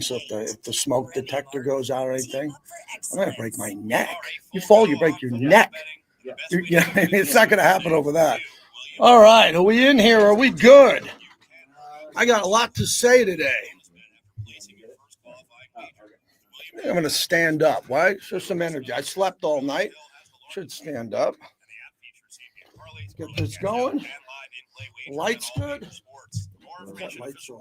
So if the smoke detector goes out or anything, I'm gonna break my neck. You fall, you break your neck. It's not gonna happen over that. All right, are we in here? Are we good? I got a lot to say today. I'm gonna stand up. Why? Show some energy. I slept all night. Should stand up. Let's get this going. Lights good. That lights on.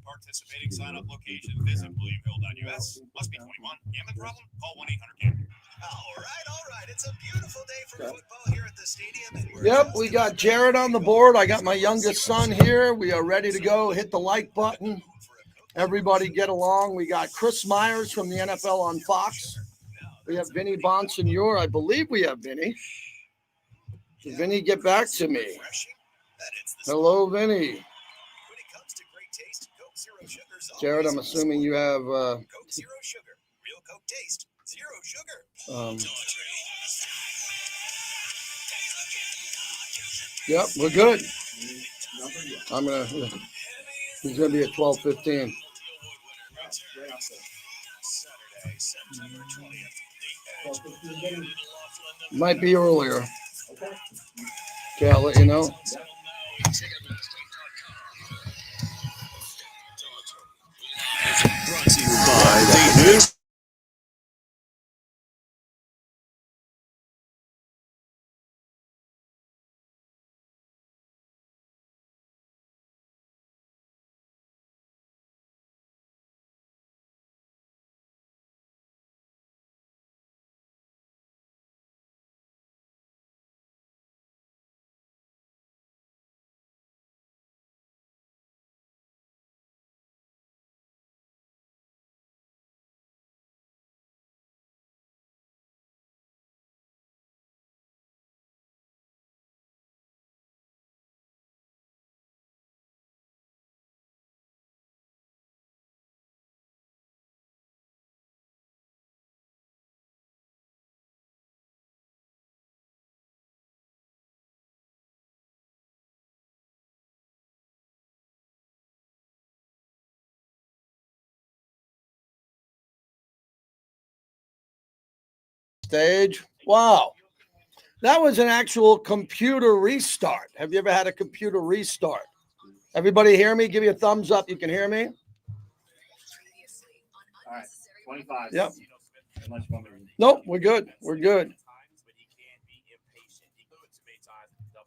Participating sign-up location. Visit Williamville.us. Must be 21. Gambling problem? Call 1-800-GAMBLER. All right. It's a beautiful day for football here at the stadium. Yep, we got Jared on the board. I got my youngest son here. We are ready to go. Hit the like button. Everybody get along. We got Chris Myers from the NFL on Fox. We have Vinny Bonsignor. I believe we have Vinny. Did Vinny get back to me? Hello, Vinny. Jared, I'm assuming you have Coke Zero Sugar. Real Coke taste, zero sugar. Yep, we're good. He's gonna be at 12:15. Might be earlier. Okay, I'll let you know. Brought to you by the new. Stage. Wow. That was an actual computer restart. Have you ever had a computer restart? Everybody hear me? Give me a thumbs up. You can hear me? All right. 25. Yep. Nope, we're good. We're good.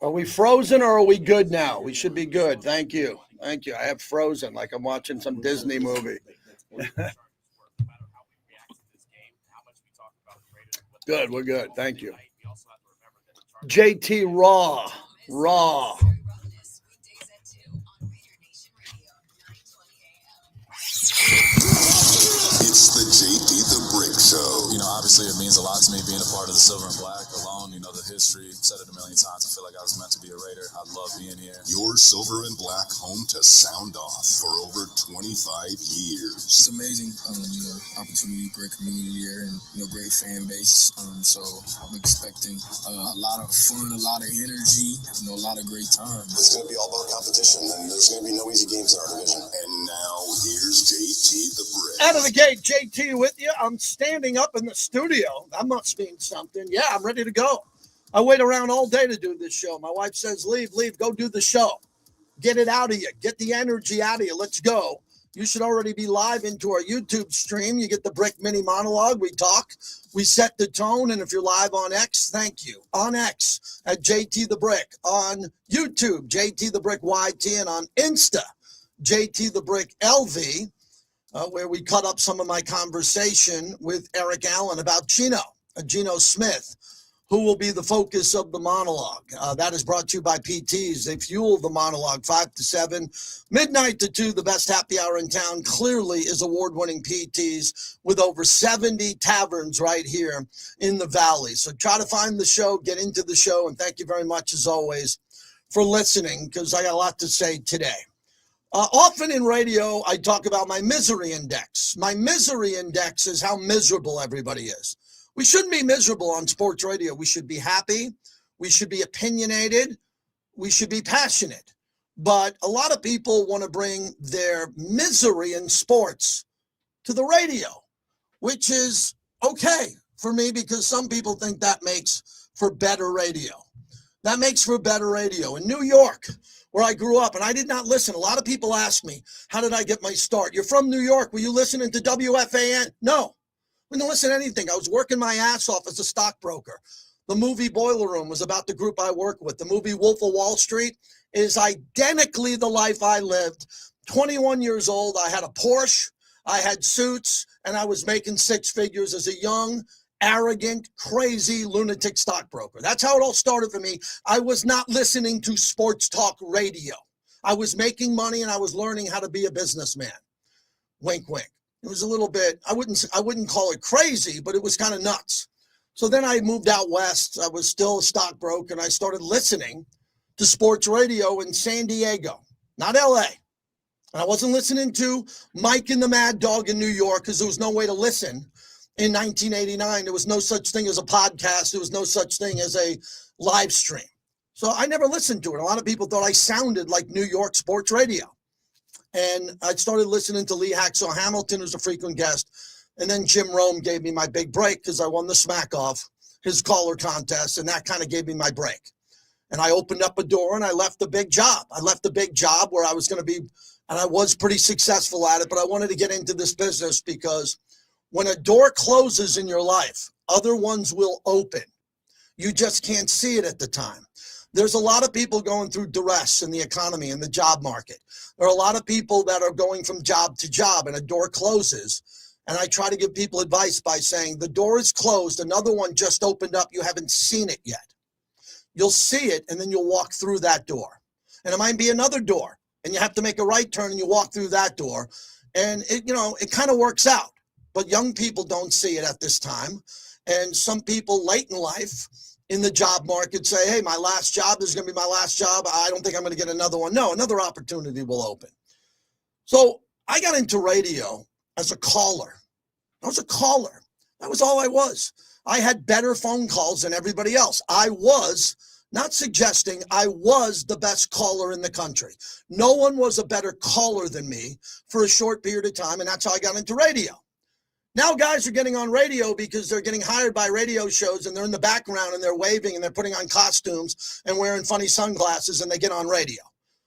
Are we frozen or are we good now? We should be good. Thank you. Thank you. I have frozen like I'm watching some Disney movie. Good. We're good. Thank you. JT Raw. It's the JT the Brick Show. You know, obviously it means a lot to me being a part of the Silver and Black alone. You know, the history, said it a million times. I feel like I was meant to be a Raider. I love being here. Your Silver and Black home to sound off for over 25 years. It's amazing, opportunity, great community here, and, great fan base. So I'm expecting a lot of fun, a lot of energy, a lot of great times. It's going to be all about competition, and there's going to be no easy games in our division. And now here's JT the Brick. Out of the gate, JT with you. I'm standing up in the studio. That must mean something. Yeah, I'm ready to go. I wait around all day to do this show. My wife says, leave, go do the show. Get it out of you. Get the energy out of you. Let's go. You should already be live into our YouTube stream. You get the Brick Mini Monologue. We talk. We set the tone. And if you're live on X, thank you. On X at JT the Brick. On YouTube, JT the Brick YT. And on Insta, JT the Brick LV. Where we cut up some of my conversation with Eric Allen about Geno Smith, who will be the focus of the monologue. That is brought to you by PTs. They fuel the monologue 5 to 7, midnight to 2. The best happy hour in town clearly is award-winning PTs with over 70 taverns right here in the Valley. So try to find the show, get into the show, and thank you very much, as always, for listening, because I got a lot to say today. Often in radio, I talk about my misery index. My misery index is how miserable everybody is. We shouldn't be miserable on sports radio. We should be happy. We should be opinionated. We should be passionate. But a lot of people want to bring their misery in sports to the radio, which is okay for me because some people think that makes for better radio. That makes for better radio. In New York, where I grew up, and I did not listen. A lot of people ask me, how did I get my start? You're from New York. Were you listening to WFAN? No. I didn't listen to anything. I was working my ass off as a stockbroker. The movie Boiler Room was about the group I work with. The movie Wolf of Wall Street is identically the life I lived. 21 years old, I had a Porsche, I had suits, and I was making six figures as a young, arrogant, crazy, lunatic stockbroker. That's how it all started for me. I was not listening to sports talk radio. I was making money and I was learning how to be a businessman. Wink, wink. It was a little bit, I wouldn't call it crazy, but it was kind of nuts. So then I moved out west. I was still a stockbroker and I started listening to sports radio in San Diego, not LA. And I wasn't listening to Mike and the Mad Dog in New York because there was no way to listen. In 1989, there was no such thing as a podcast. There was no such thing as a live stream. So I never listened to it. A lot of people thought I sounded like New York sports radio. And I started listening to Lee Hacksaw Hamilton, who's a frequent guest. And then Jim Rome gave me my big break because I won the Smack Off, his caller contest, and that kind of gave me my break. And I opened up a door and I left the big job. I left the big job where I was going to be, and I was pretty successful at it, but I wanted to get into this business because when a door closes in your life, other ones will open. You just can't see it at the time. There's a lot of people going through duress in the economy and the job market. There are a lot of people that are going from job to job and a door closes. And I try to give people advice by saying, the door is closed. Another one just opened up. You haven't seen it yet. You'll see it and then you'll walk through that door. And it might be another door and you have to make a right turn and you walk through that door. And it kind of works out. But young people don't see it at this time. And some people late in life in the job market say, hey, my last job is going to be my last job. I don't think I'm going to get another one. No, another opportunity will open. So I got into radio as a caller. I was a caller. That was all I was. I had better phone calls than everybody else. I was, not suggesting, I was the best caller in the country. No one was a better caller than me for a short period of time, and that's how I got into radio. Now guys are getting on radio because they're getting hired by radio shows and they're in the background and they're waving and they're putting on costumes and wearing funny sunglasses and they get on radio.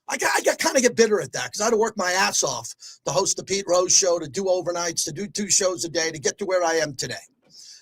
I kind of get bitter at that because I had to work my ass off to host the Pete Rose show, to do overnights, to do 2 shows a day, to get to where I am today.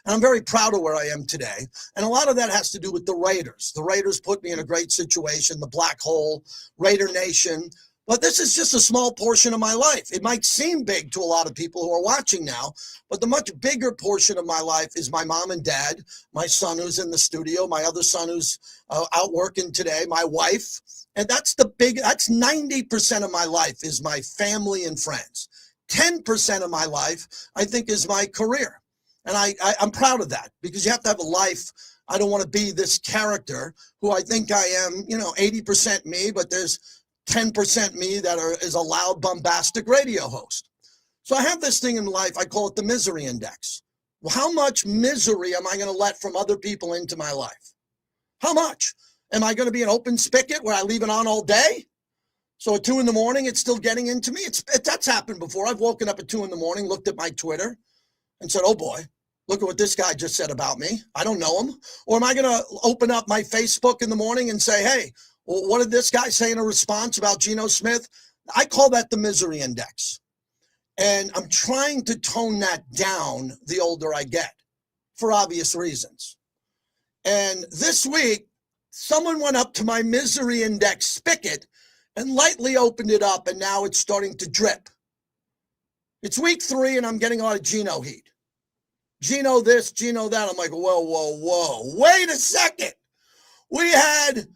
And I'm very proud of where I am today. And a lot of that has to do with the Raiders. The Raiders put me in a great situation, the Black Hole, Raider Nation. But this is just a small portion of my life. It might seem big to a lot of people who are watching now, but the much bigger portion of my life is my mom and dad, my son who's in the studio, my other son who's out working today, my wife. And that's 90% of my life is my family and friends. 10% of my life, I think, is my career. And I'm proud of that because you have to have a life. I don't want to be this character who I think I am, 80% me, but there's 10% me that is a loud, bombastic radio host. So I have this thing in life, I call it the misery index. Well, how much misery am I going to let from other people into my life? How much? Am I going to be an open spigot where I leave it on all day? So at 2 a.m, it's still getting into me. That's happened before. I've woken up at 2 a.m, looked at my Twitter and said, oh boy, look at what this guy just said about me. I don't know him. Or am I going to open up my Facebook in the morning and say, hey, well, what did this guy say in a response about Geno Smith? I call that the misery index. And I'm trying to tone that down the older I get for obvious reasons. And this week, someone went up to my misery index spigot and lightly opened it up, and now it's starting to drip. It's week 3, and I'm getting a lot of Geno heat. Geno this, Geno that. I'm like, whoa. Wait a second. We had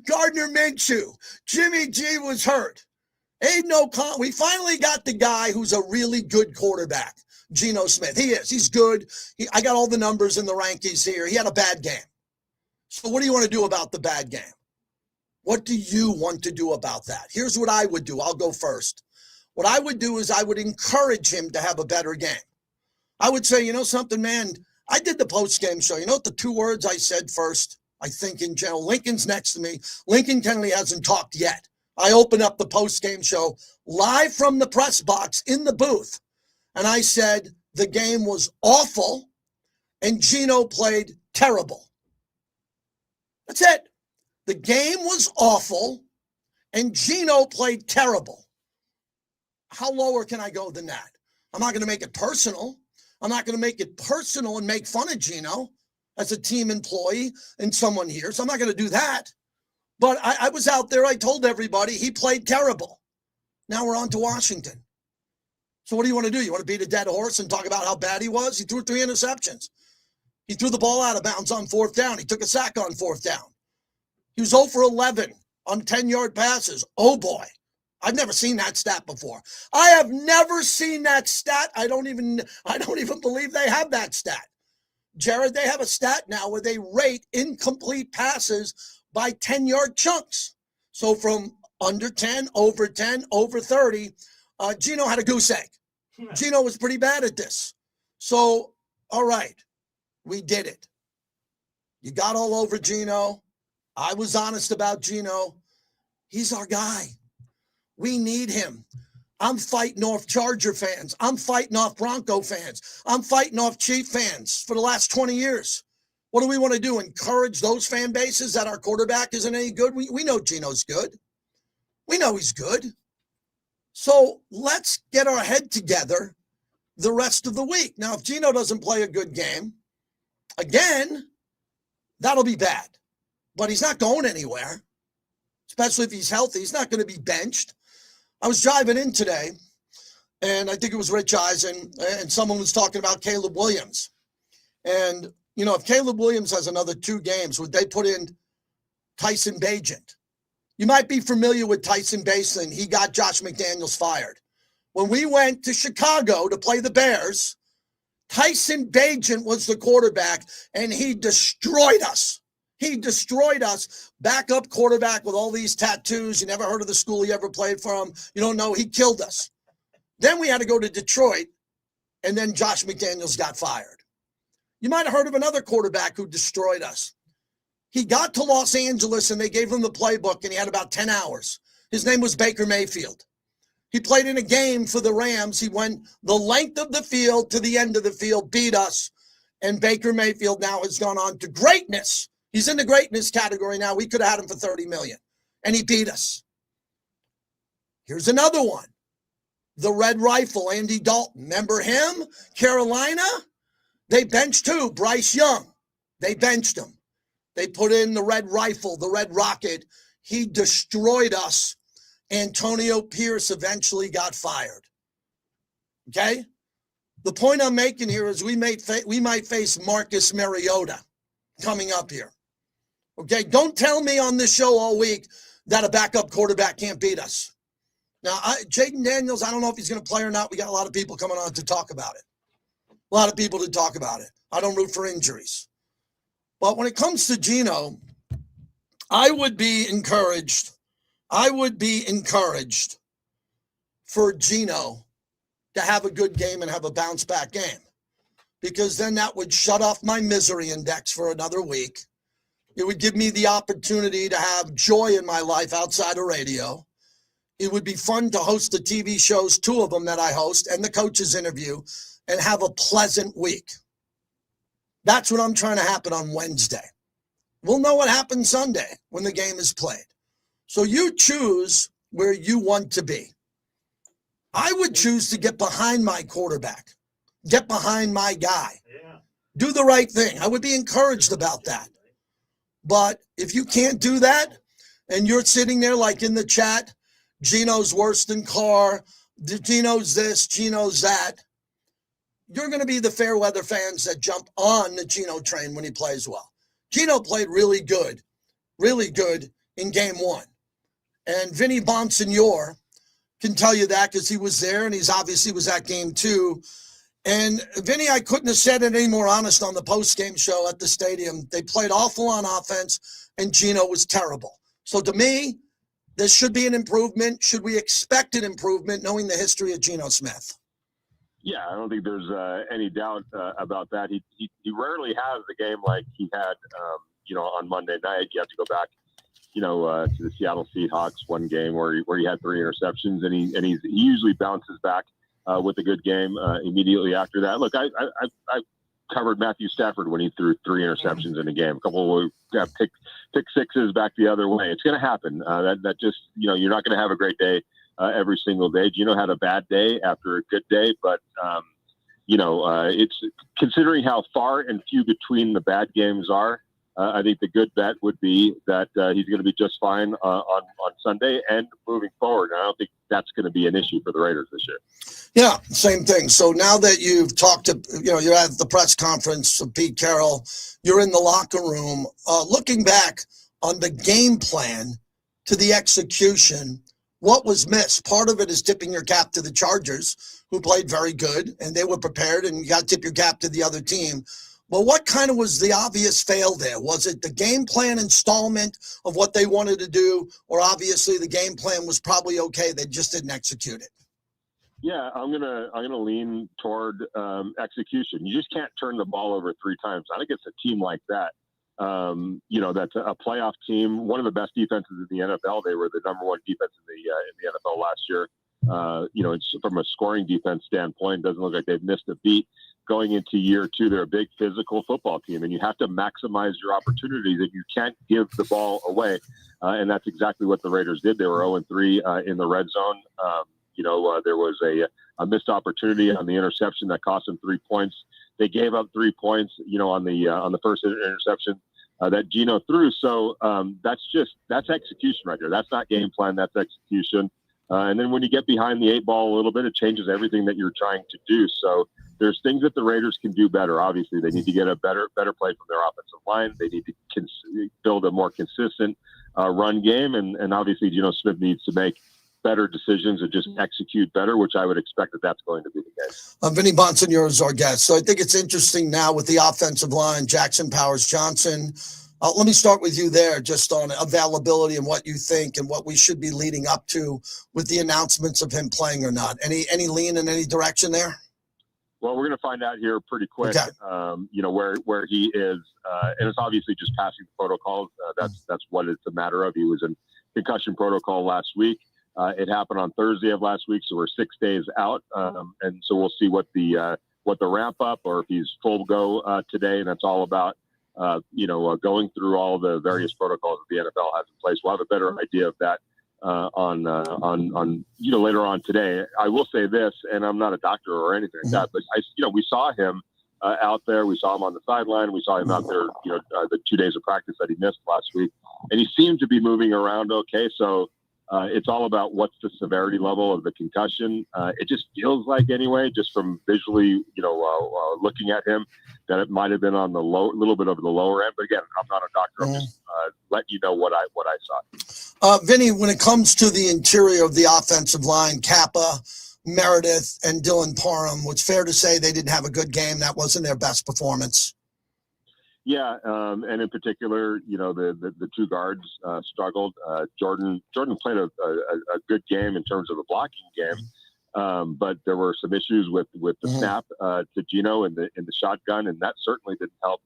Gardner Minshew. Jimmy G was hurt. Aiden O'Connell. We finally got the guy who's a really good quarterback, Geno Smith. He is. He's good. I got all the numbers in the rankings here. He had a bad game. So what do you want to do about the bad game? What do you want to do about that? Here's what I would do. I'll go first. What I would do is I would encourage him to have a better game. I would say, something, man, I did the post-game show. You know what the 2 words I said first? I think in general, Lincoln's next to me. Lincoln Kennedy hasn't talked yet. I open up the post-game show live from the press box in the booth. and I said the game was awful and Geno played terrible. That's it. The game was awful and Geno played terrible. How lower can I go than that? I'm not going to make it personal. I'm not going to make it personal and make fun of Geno as a team employee and someone here. So I'm not going to do that. But I was out there. I told everybody he played terrible. Now we're on to Washington. So what do you want to do? You want to beat a dead horse and talk about how bad he was? He threw 3 interceptions. He threw the ball out of bounds on 4th down. He took a sack on 4th down. He was 0 for 11 on 10-yard passes. Oh, boy. I've never seen that stat before. I have never seen that stat. I don't even believe they have that stat. Jared, they have a stat now where they rate incomplete passes by 10-yard chunks. So from under 10, over 30, Geno had a goose egg. Geno was pretty bad at this. So, all right, we did it. You got all over Geno. I was honest about Geno. He's our guy. We need him. I'm fighting off Charger fans. I'm fighting off Bronco fans. I'm fighting off Chief fans for the last 20 years. What do we want to do? Encourage those fan bases that our quarterback isn't any good? We know Geno's good. We know he's good. So let's get our head together the rest of the week. Now, if Geno doesn't play a good game, again, that'll be bad. But he's not going anywhere, especially if he's healthy. He's not going to be benched. I was driving in today, and I think it was Rich Eisen, and someone was talking about Caleb Williams. And, you know, if Caleb Williams has another 2 games, would they put in Tyson Bagent? You might be familiar with Tyson Bagent. He got Josh McDaniels fired. When we went to Chicago to play the Bears, Tyson Bagent was the quarterback, and he destroyed us. He destroyed us. Backup quarterback with all these tattoos. You never heard of the school he ever played from. You don't know. He killed us. Then we had to go to Detroit, and then Josh McDaniels got fired. You might have heard of another quarterback who destroyed us. He got to Los Angeles, and they gave him the playbook, and he had about 10 hours. His name was Baker Mayfield. He played in a game for the Rams. He went the length of the field to the end of the field, beat us, and Baker Mayfield now has gone on to greatness. He's in the greatness category now. We could have had him for $30 million, and he beat us. Here's another one. The Red Rifle, Andy Dalton. Remember him? Carolina? They benched who? Bryce Young. They benched him. They put in the Red Rifle, the Red Rocket. He destroyed us. Antonio Pierce eventually got fired. Okay? The point I'm making here is we might face Marcus Mariota coming up here. Okay? Don't tell me on this show all week that a backup quarterback can't beat us. Now, Jaden Daniels, I don't know if he's going to play or not. We got a lot of people coming on to talk about it. A lot of people to talk about it. I don't root for injuries. But when it comes to Geno, I would be encouraged for Geno to have a good game and have a bounce back game, because then that would shut off my misery index for another week. It would give me the opportunity to have joy in my life outside of radio. It would be fun to host the TV shows, 2 of them that I host, and the coaches interview, and have a pleasant week. That's what I'm trying to happen on Wednesday. We'll know what happens Sunday when the game is played. So you choose where you want to be. I would choose to get behind my quarterback, get behind my guy, do the right thing. I would be encouraged about that. But if you can't do that, and you're sitting there like in the chat, Geno's worse than Carr, Geno's this, Geno's that, you're going to be the fair weather fans that jump on the Geno train when he plays well. Geno played really good in game 1. And Vinny Bonsignore can tell you that because he was there, and he's obviously was at game 2. And Vinny, I couldn't have said it any more honest on the post-game show at the stadium. They played awful on offense, and Geno was terrible. So to me, there should be an improvement. Should we expect an improvement knowing the history of Geno Smith? Yeah, I don't think there's any doubt about that. He rarely has the game like he had, on Monday night. You have to go back, to the Seattle Seahawks one game where he had 3 interceptions, and he usually bounces back with a good game immediately after that. Look, I covered Matthew Stafford when he threw 3 interceptions in a game. A couple of pick sixes back the other way. It's going to happen. That just, you're not going to have a great day every single day. Geno had a bad day after a good day, but it's considering how far and few between the bad games are. I think the good bet would be that he's going to be just fine on Sunday and moving forward. I don't think that's going to be an issue for the Raiders this year. Yeah, same thing. So now that you've talked to, you're at the press conference of Pete Carroll, you're in the locker room, looking back on the game plan to the execution, what was missed? Part of it is tipping your cap to the Chargers, who played very good, and they were prepared, and you got to tip your cap to the other team. Well, what kind of was the obvious fail there? Was it the game plan installment of what they wanted to do, or obviously the game plan was probably okay, they just didn't execute it? Yeah, I'm gonna lean toward execution. You just can't turn the ball over 3 times. I think it's a team like that. That's a playoff team, one of the best defenses in the NFL. They were the number 1 defense in the NFL last year. It's from a scoring defense standpoint, doesn't look like they've missed a beat. Going into year 2, they're a big physical football team, and you have to maximize your opportunities, and you can't give the ball away. And that's exactly what the Raiders did. They were 0-3 in the red zone. There was a missed opportunity on the interception that cost them 3 points. They gave up 3 points, on the first interception that Geno threw. So that's execution right there. That's not game plan. That's execution. And then when you get behind the 8 ball a little bit, it changes everything that you're trying to do. So there's things that the Raiders can do better. Obviously, they need to get a better play from their offensive line. They need to build a more consistent run game. And obviously, Geno Smith needs to make better decisions and just execute better, which I would expect that's going to be the case. Vinny Bonsignore is our guest. So I think it's interesting now with the offensive line, Jackson Powers-Johnson. Let me start with you there, just on availability and what you think and what we should be leading up to with the announcements of him playing or not. Any lean in any direction there? Well, we're going to find out here pretty quick, okay. Where he is. And it's obviously just passing the protocols. That's what it's a matter of. He was in concussion protocol last week. It happened on Thursday of last week, so we're 6 days out. And so we'll see what the ramp up, or if he's full go today. And that's all about, going through all the various protocols that the NFL has in place. We'll have a better idea of that on later on today. I will say this, and I'm not a doctor or anything like that, but we saw him out there. We saw him on the sideline. We saw him out there, the 2 days of practice that he missed last week, and he seemed to be moving around okay. So it's all about what's the severity level of the concussion. It just feels like, anyway, just from visually, looking at him, that it might have been on the little bit over the lower end. But again, I'm not a doctor. I'm just letting you know what I saw. Vinny, when it comes to the interior of the offensive line, Kappa, Meredith, and Dylan Parham, it's fair to say they didn't have a good game. That wasn't their best performance. Yeah, and in particular, the 2 guards struggled. Jordan played a good game in terms of a blocking game, but there were some issues with the snap to Geno in the shotgun, and that certainly didn't help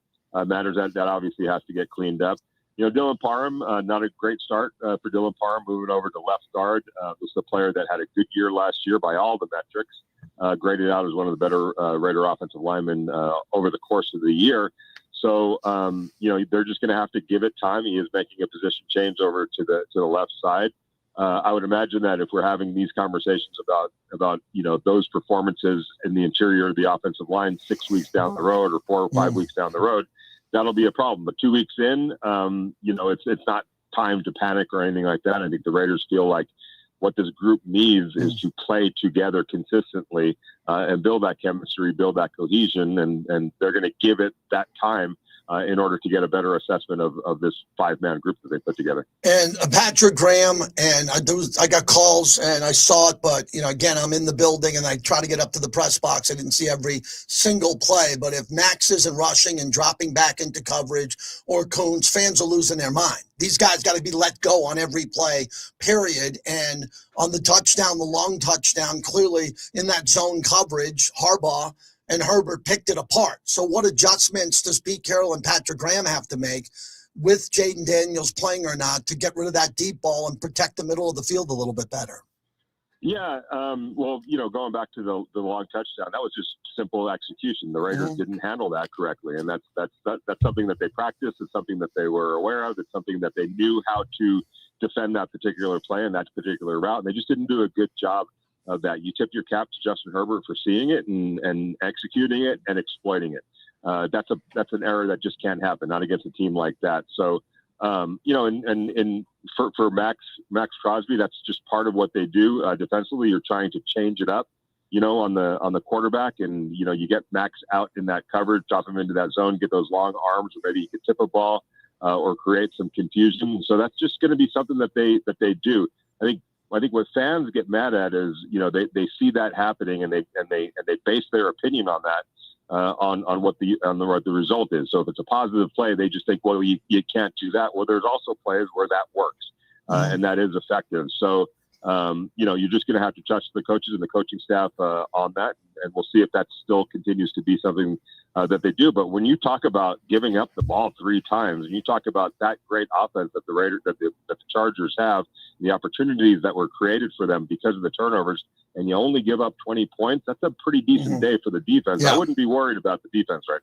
matters. That obviously has to get cleaned up. Dylan Parham, not a great start for Dylan Parham, moving over to left guard. Was the player that had a good year last year by all the metrics, graded out as one of the better Raider offensive linemen over the course of the year. So, they're just going to have to give it time. He is making a position change over to the left side. I would imagine that if we're having these conversations about those performances in the interior of the offensive line 6 weeks down the road, or 4 or 5 weeks down the road, that'll be a problem. But 2 weeks in, it's not time to panic or anything like that. I think the Raiders feel like what this group needs is to play together consistently and build that chemistry, build that cohesion, and they're going to give it that time in order to get a better assessment of this 5-man group that they put together. And Patrick Graham, and I got calls and I saw it, but again, I'm in the building and I try to get up to the press box. I didn't see every single play, but if Max isn't rushing and dropping back into coverage, or Coons, fans are losing their mind. These guys got to be let go on every play, period. And on the touchdown, the long touchdown, clearly in that zone coverage, Harbaugh and Herbert picked it apart. So what adjustments does Pete Carroll and Patrick Graham have to make, with Jaden Daniels playing or not, to get rid of that deep ball and protect the middle of the field a little bit better? Yeah. Well, going back to the long touchdown, that was just simple execution. The Raiders didn't handle that correctly. And that's something that they practiced. It's something that they were aware of. It's something that they knew how to defend that particular play and that particular route. And they just didn't do a good job of that. You tip your cap to Justin Herbert for seeing it and executing it and exploiting it. That's an error that just can't happen, not against a team like that. So, and for Max Crosby, that's just part of what they do defensively. You're trying to change it up, on the quarterback, and you get Max out in that coverage, drop him into that zone, get those long arms, or maybe you could tip a ball or create some confusion. So that's just going to be something that they do. I think what fans get mad at is they see that happening and they base their opinion on that. On what the result is. So if it's a positive play, they just think, well, you can't do that. Well, there's also plays where that works and that is effective. So, you're just going to have to touch the coaches and the coaching staff on that, and we'll see if that still continues to be something that they do. But when you talk about giving up the ball 3 times, and you talk about that great offense that the Chargers have, the opportunities that were created for them because of the turnovers, and you only give up 20 points, that's a pretty decent day for the defense. Yeah. I wouldn't be worried about the defense right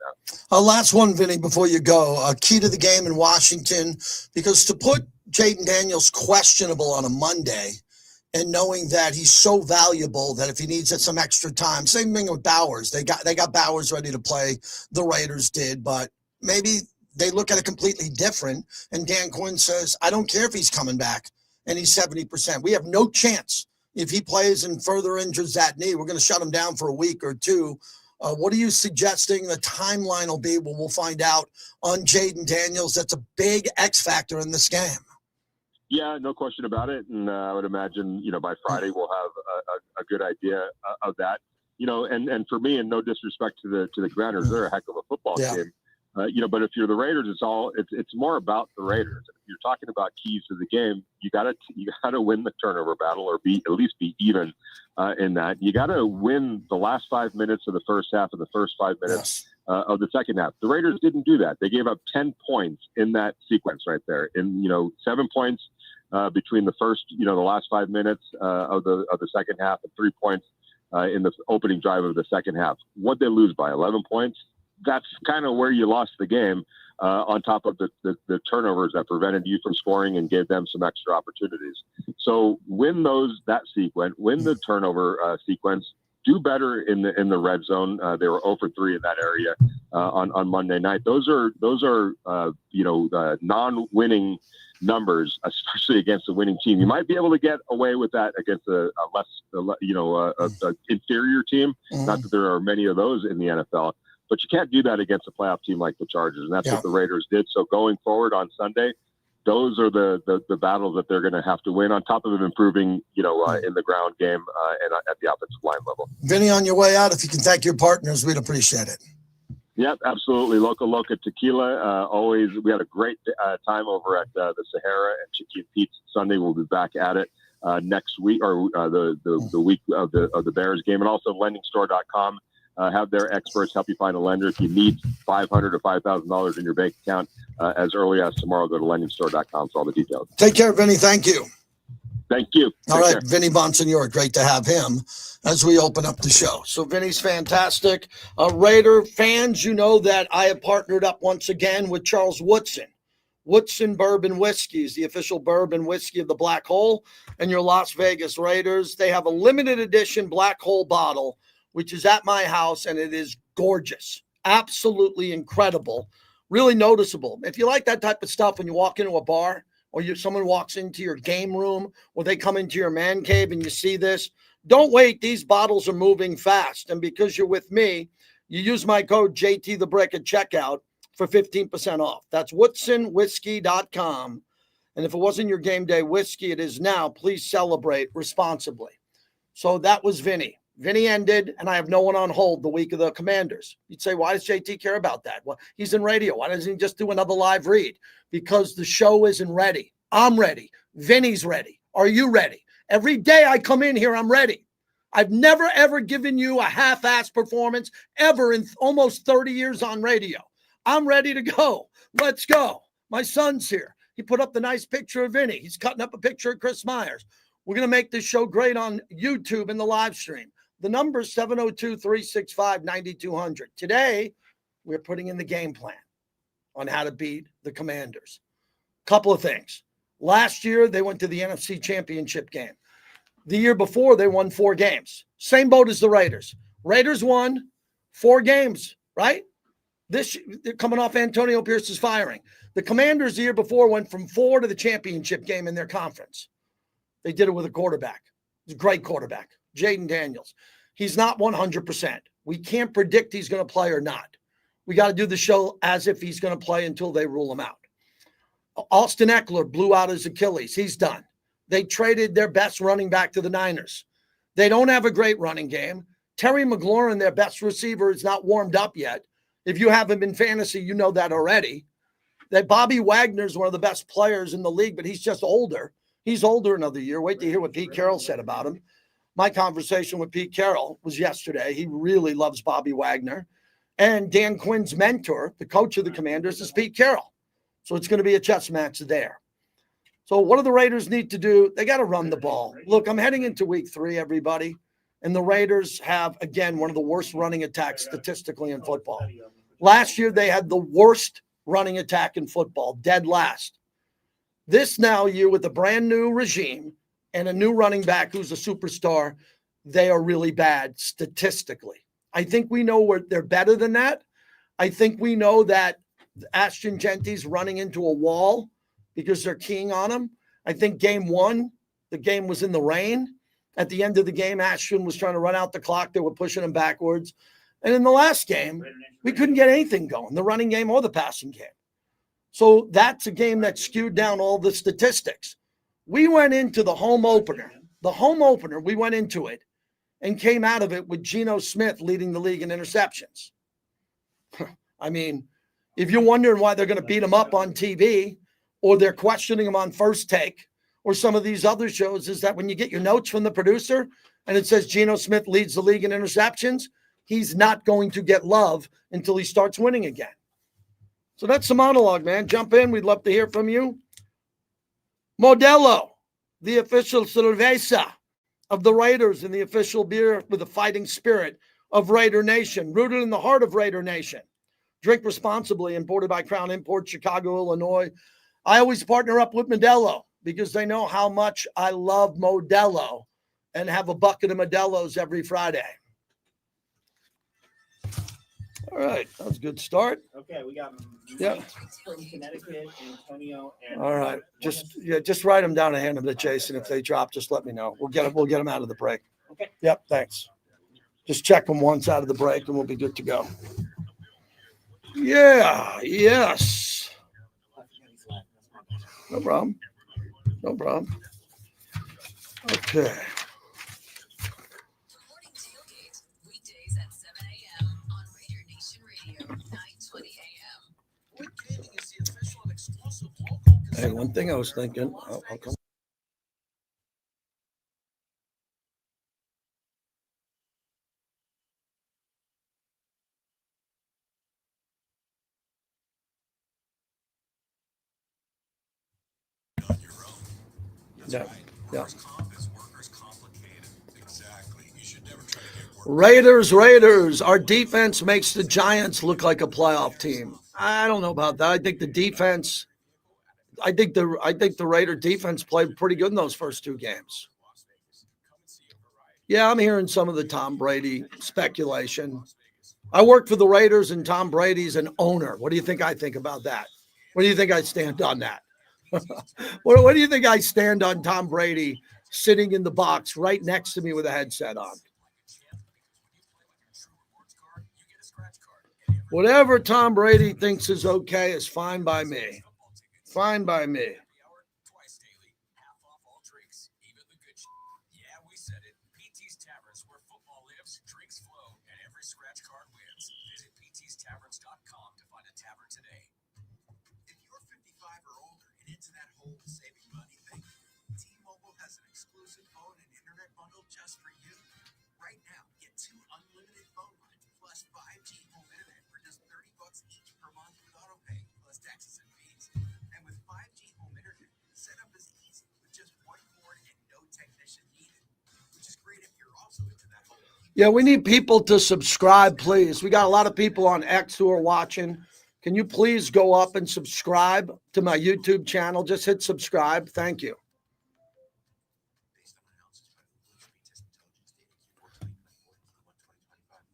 now. Last one, Vinny, before you go. Key to the game in Washington, because to put Jaden Daniels questionable on a Monday and knowing that he's so valuable that if he needs some extra time, same thing with Bowers. They got Bowers ready to play. The Raiders did, but maybe they look at it completely different. And Dan Quinn says, I don't care if he's coming back and he's 70%. We have no chance. If he plays and further injures that knee, we're going to shut him down for a week or two. What are you suggesting the timeline will be when we'll find out on Jaden Daniels? That's a big X factor in this game. Yeah, no question about it. And I would imagine, by Friday we'll have a good idea of that. And for me, and no disrespect to the Commanders, they're a heck of a football team. But if you're the Raiders, it's more about the Raiders. If you're talking about keys to the game, you gotta win the turnover battle, or at least be even in that. You gotta win the last 5 minutes of the first half and the first 5 minutes of the second half. The Raiders didn't do that. They gave up 10 points in that sequence right there. And 7 points between the first, the last 5 minutes of the second half, and 3 points in the opening drive of the second half. What'd they lose by? 11 points. That's kind of where you lost the game, on top of the turnovers that prevented you from scoring and gave them some extra opportunities. So win that sequence, win the turnover sequence, do better in the red zone. They were 0 for 3 in that area on Monday night. Those are non-winning numbers, especially against a winning team. You might be able to get away with that against a inferior team. Not that there are many of those in the NFL. But you can't do that against a playoff team like the Chargers, and that's what the Raiders did. So going forward on Sunday, those are the battles that they're going to have to win, on top of improving, in the ground game and at the offensive line level. Vinny, on your way out, if you can thank your partners, we'd appreciate it. Yep, absolutely. Loca Tequila. Always, we had a great time over at the Sahara and Chicky and Pete's Sunday. We'll be back at it next week, or the week of the Bears game, and also lendingstore.com. Have their experts help you find a lender. If you need $500 or $5,000 in your bank account as early as tomorrow, go to lendingstore.com for all the details. Take care, Vinny. Thank you. Thank you. All right, Vinny Bonsignore, great to have him as we open up the show. So Vinny's fantastic. Raider fans, you know that I have partnered up once again with Charles Woodson. Woodson Bourbon Whiskey is the official bourbon whiskey of the Black Hole and your Las Vegas Raiders. They have a limited edition Black Hole bottle, which is at my house, and it is gorgeous, absolutely incredible, really noticeable. If you like that type of stuff when you walk into a bar, or someone walks into your game room, or they come into your man cave and you see this, don't wait. These bottles are moving fast. And because you're with me, you use my code JTTheBrick at checkout for 15% off. That's WoodsonWhiskey.com. And if it wasn't your game day whiskey, it is now. Please celebrate responsibly. So that was Vinny. Vinny ended, and I have no one on hold the week of the Commanders. You'd say, why does JT care about that? Well, he's in radio. Why doesn't he just do another live read? Because the show isn't ready. I'm ready. Vinny's ready. Are you ready? Every day I come in here, I'm ready. I've never, ever given you a half-ass performance ever in almost 30 years on radio. I'm ready to go. Let's go. My son's here. He put up the nice picture of Vinny. He's cutting up a picture of Chris Myers. We're going to make this show great on YouTube and the live stream. The number is 702-365-9200. Today, we're putting in the game plan on how to beat the Commanders. Couple of things. Last year, they went to the NFC Championship game. The year before, they won 4 games. Same boat as the Raiders. Raiders won 4 games, right? They're coming off Antonio Pierce's firing. The Commanders the year before went from 4 to the championship game in their conference. They did it with a quarterback. He's a great quarterback, Jaden Daniels. He's not 100%. We can't predict he's going to play or not. We got to do the show as if he's going to play until they rule him out. Austin Eckler blew out his Achilles. He's done. They traded their best running back to the Niners. They don't have a great running game. Terry McLaurin, their best receiver, is not warmed up yet. If you have him in fantasy, you know that already. That Bobby Wagner is one of the best players in the league, but he's just older. He's older another year. Wait to hear what Pete Carroll said about him. My conversation with Pete Carroll was yesterday. He really loves Bobby Wagner. And Dan Quinn's mentor, the coach of the Commanders, is Pete Carroll. So it's going to be a chess match there. So what do the Raiders need to do? They got to run the ball. Look, I'm heading into week 3, everybody. And the Raiders have, again, one of the worst running attacks statistically in football. Last year, they had the worst running attack in football, dead last. This now year with a brand new regime and a new running back who's a superstar, they are really bad statistically. I think we know they're better than that. I think we know that Ashton Genty's running into a wall because they're keying on him. I think game 1, the game was in the rain. At the end of the game, Ashton was trying to run out the clock. They were pushing him backwards. And in the last game, we couldn't get anything going, the running game or the passing game. So that's a game that skewed down all the statistics. We went into the home opener. We went into it and came out of it with Geno Smith leading the league in interceptions. I mean, if you're wondering why they're going to beat him up on TV or they're questioning him on First Take or some of these other shows, is that when you get your notes from the producer and it says Geno Smith leads the league in interceptions, he's not going to get love until he starts winning again. So that's the monologue, man. Jump in. We'd love to hear from you. Modelo, the official cerveza of the Raiders and the official beer with the fighting spirit of Raider Nation, rooted in the heart of Raider Nation. Drink responsibly, imported by Crown Imports, Chicago, Illinois. I always partner up with Modelo because they know how much I love Modelo and have a bucket of Modelos every Friday. All right, that was a good start. Okay, we got from Connecticut, Antonio, and all right. Just write them down and hand them to Jason. If they drop, just let me know. We'll get them out of the break. Okay. Yep, thanks. Just check them once out of the break and we'll be good to go. Yeah, yes. No problem. Okay. Hey, one thing I was thinking. I'll come. Yeah. Raiders. Our defense makes the Giants look like a playoff team. I don't know about that. I think the defense. I think the Raider defense played pretty good in those first 2 games. Yeah, I'm hearing some of the Tom Brady speculation. I work for the Raiders, and Tom Brady's an owner. What do you think I think about that? What do you think I stand on that? What do you think I stand on Tom Brady sitting in the box right next to me with a headset on? Whatever Tom Brady thinks is okay is fine by me. Fine by me. Yeah, we need people to subscribe, please. We got a lot of people on X who are watching. Can you please go up and subscribe to my YouTube channel? Just hit subscribe. Thank you.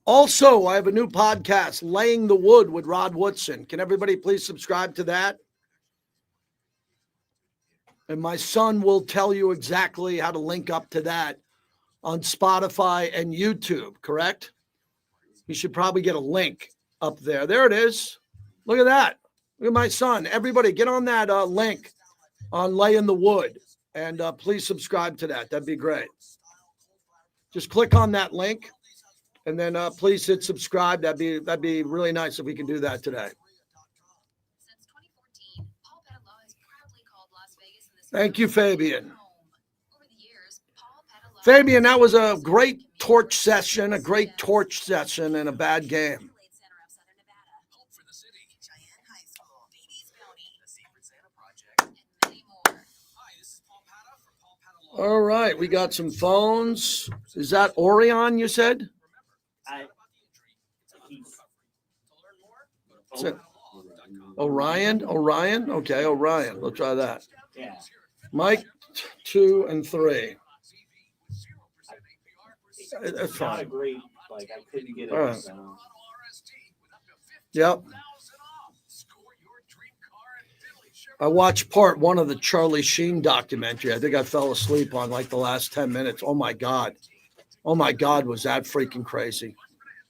Also, I have a new podcast, Laying the Wood with Rod Woodson. Can everybody please subscribe to that? And my son will tell you exactly how to link up to that on Spotify and YouTube, correct? You should probably get a link up there. There it is. Look at that. Look at my son. Everybody get on that link on Laying the Wood and please subscribe to that. That'd be great. Just click on that link and then please hit subscribe. That'd be really nice if we can do that today. Thank you, Fabian. Fabian, that was a great torch session, and a bad game. All right, we got some phones. Is that Orion, you said? Orion? Okay, Orion. We'll try that. Yeah. Mike, 2 and 3. That's fine. Not a great, I couldn't get it. All right. So. Yep. I watched part 1 of the Charlie Sheen documentary. I think I fell asleep on the last 10 minutes. Oh my God, was that freaking crazy?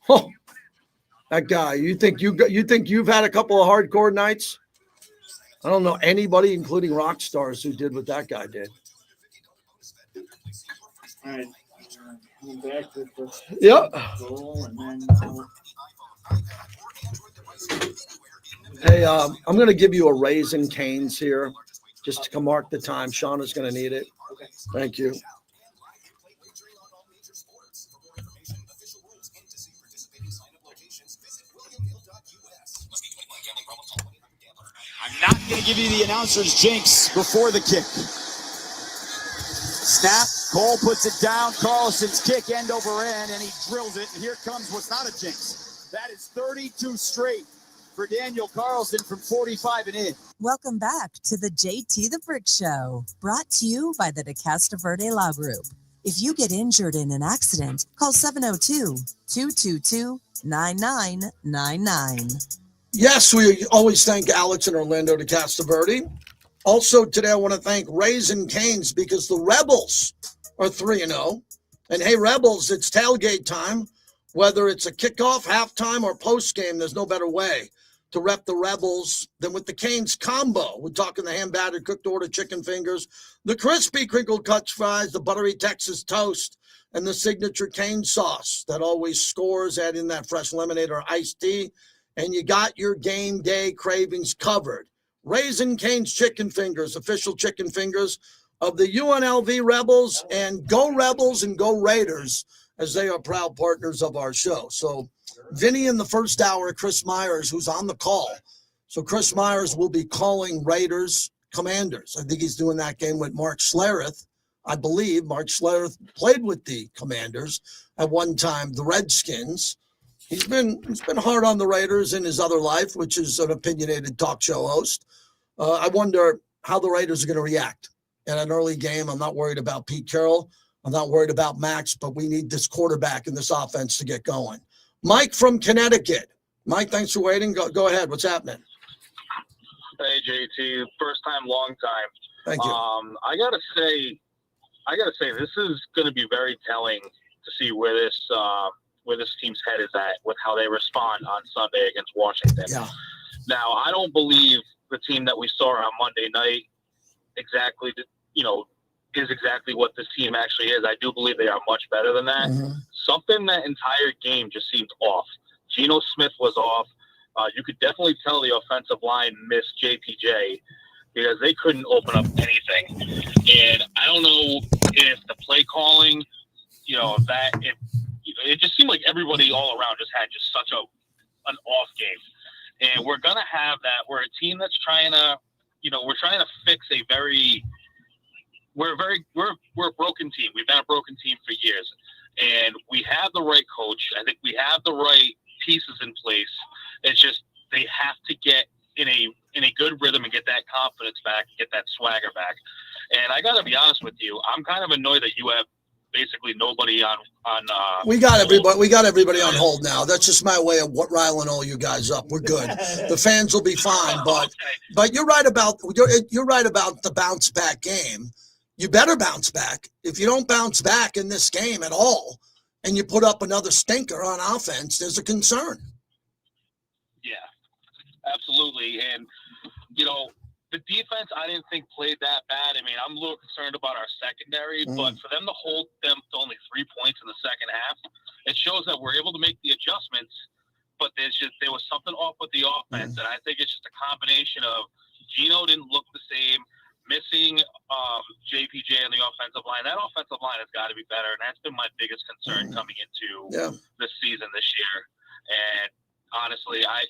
Oh, that guy. You think you've had a couple of hardcore nights? I don't know anybody, including rock stars, who did what that guy did. All right. Back to the Yep. goal and then Hey, I'm going to give you a Raisin Cane's here just to mark the time. Shauna's going to need it. Okay. Thank you. I'm not going to give you the announcer's jinx before the kick. Snap. Cole puts it down. Carlson's kick end over end, and he drills it. And here comes what's not a jinx. That is 32 straight for Daniel Carlson from 45 and in. Welcome back to the JT the Brick Show, brought to you by the De Casta Verde Law Group. If you get injured in an accident, call 702-222-9999. Yes, we always thank Alex and Orlando de Castaverde. Also, today I want to thank Raisin Cane's because the Rebels are 3-0. And hey, Rebels, it's tailgate time. Whether it's a kickoff, halftime, or postgame, there's no better way to rep the Rebels than with the Cane's combo. We're talking the hand-battered, cooked-order chicken fingers, the crispy crinkled-cut fries, the buttery Texas toast, and the signature cane sauce that always scores. Add in that fresh lemonade or iced tea, and you got your game day cravings covered. Raisin Cane's chicken fingers, official chicken fingers of the UNLV Rebels, and go Rebels and go Raiders, as they are proud partners of our show. So Vinny in the first hour, Chris Myers, who's on the call. So Chris Myers will be calling Raiders Commanders. I think he's doing that game with Mark Schlereth. I believe Mark Schlereth played with the Commanders at one time, the Redskins. He's been hard on the Raiders in his other life, which is an opinionated talk show host. I wonder how the Raiders are going to react in an early game. I'm not worried about Pete Carroll. I'm not worried about Max, but we need this quarterback and this offense to get going. Mike from Connecticut. Mike, thanks for waiting. Go ahead. What's happening? Hey, JT. First time, long time. Thank you. I gotta say, this is going to be very telling to see where this team's head is at with how they respond on Sunday against Washington. Yeah. Now, I don't believe the team that we saw on Monday night is exactly what this team actually is. I do believe they are much better than that. Mm-hmm. Something that entire game just seemed off. Geno Smith was off. You could definitely tell the offensive line missed JPJ because they couldn't open up anything. And I don't know if the play calling, it just seemed like everybody all around just had just such an off game. And we're going to have that. We're a team that's trying to fix we're a broken team. We've been a broken team for years. And we have the right coach. I think we have the right pieces in place. It's just they have to get in a good rhythm and get that confidence back, get that swagger back. And I got to be honest with you, I'm kind of annoyed that you have basically nobody on. We got everybody. We got everybody on hold now. That's just my way of riling all you guys up. We're good. The fans will be fine, but you're right about the bounce back game. You better bounce back. If you don't bounce back in this game at all, and you put up another stinker on offense, there's a concern. Yeah, absolutely. And the defense, I didn't think played that bad. I mean, I'm a little concerned about our secondary, but for them to hold them to only 3 points in the second half, it shows that we're able to make the adjustments, but there was something off with the offense, and I think it's just a combination of Geno didn't look the same, missing JPJ on the offensive line. That offensive line has got to be better, and that's been my biggest concern coming into this season this year. And honestly, I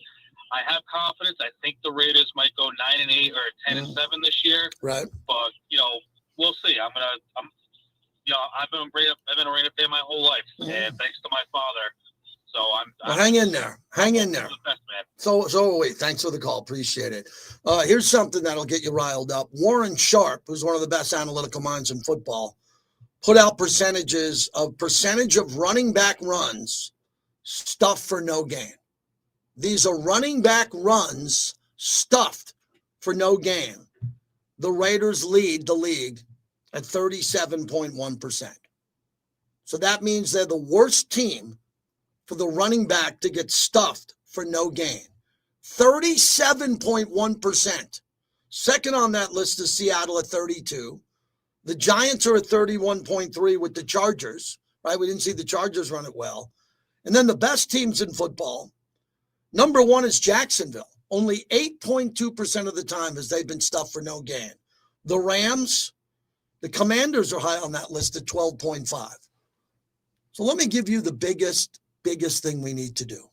have confidence. I think the Raiders might go 9-8 or 10-7 this year. Right. But we'll see. I've been a Raider fan my whole life, and thanks to my father. So I'm hang in there. Hang in there. The best, man. So wait. Thanks for the call. Appreciate it. Here's something that'll get you riled up. Warren Sharp, who's one of the best analytical minds in football, put out percentage of running back runs stuffed for no gain. These are running back runs stuffed for no gain. The Raiders lead the league at 37.1%. So that means they're the worst team for the running back to get stuffed for no gain. 37.1%. Second on that list is Seattle at 32. The Giants are at 31.3 with the Chargers, right? We didn't see the Chargers run it well. And then the best teams in football, number one is Jacksonville. Only 8.2% of the time has they been stuffed for no gain. The Rams, the Commanders are high on that list at 12.5. So let me give you the biggest thing we need to do.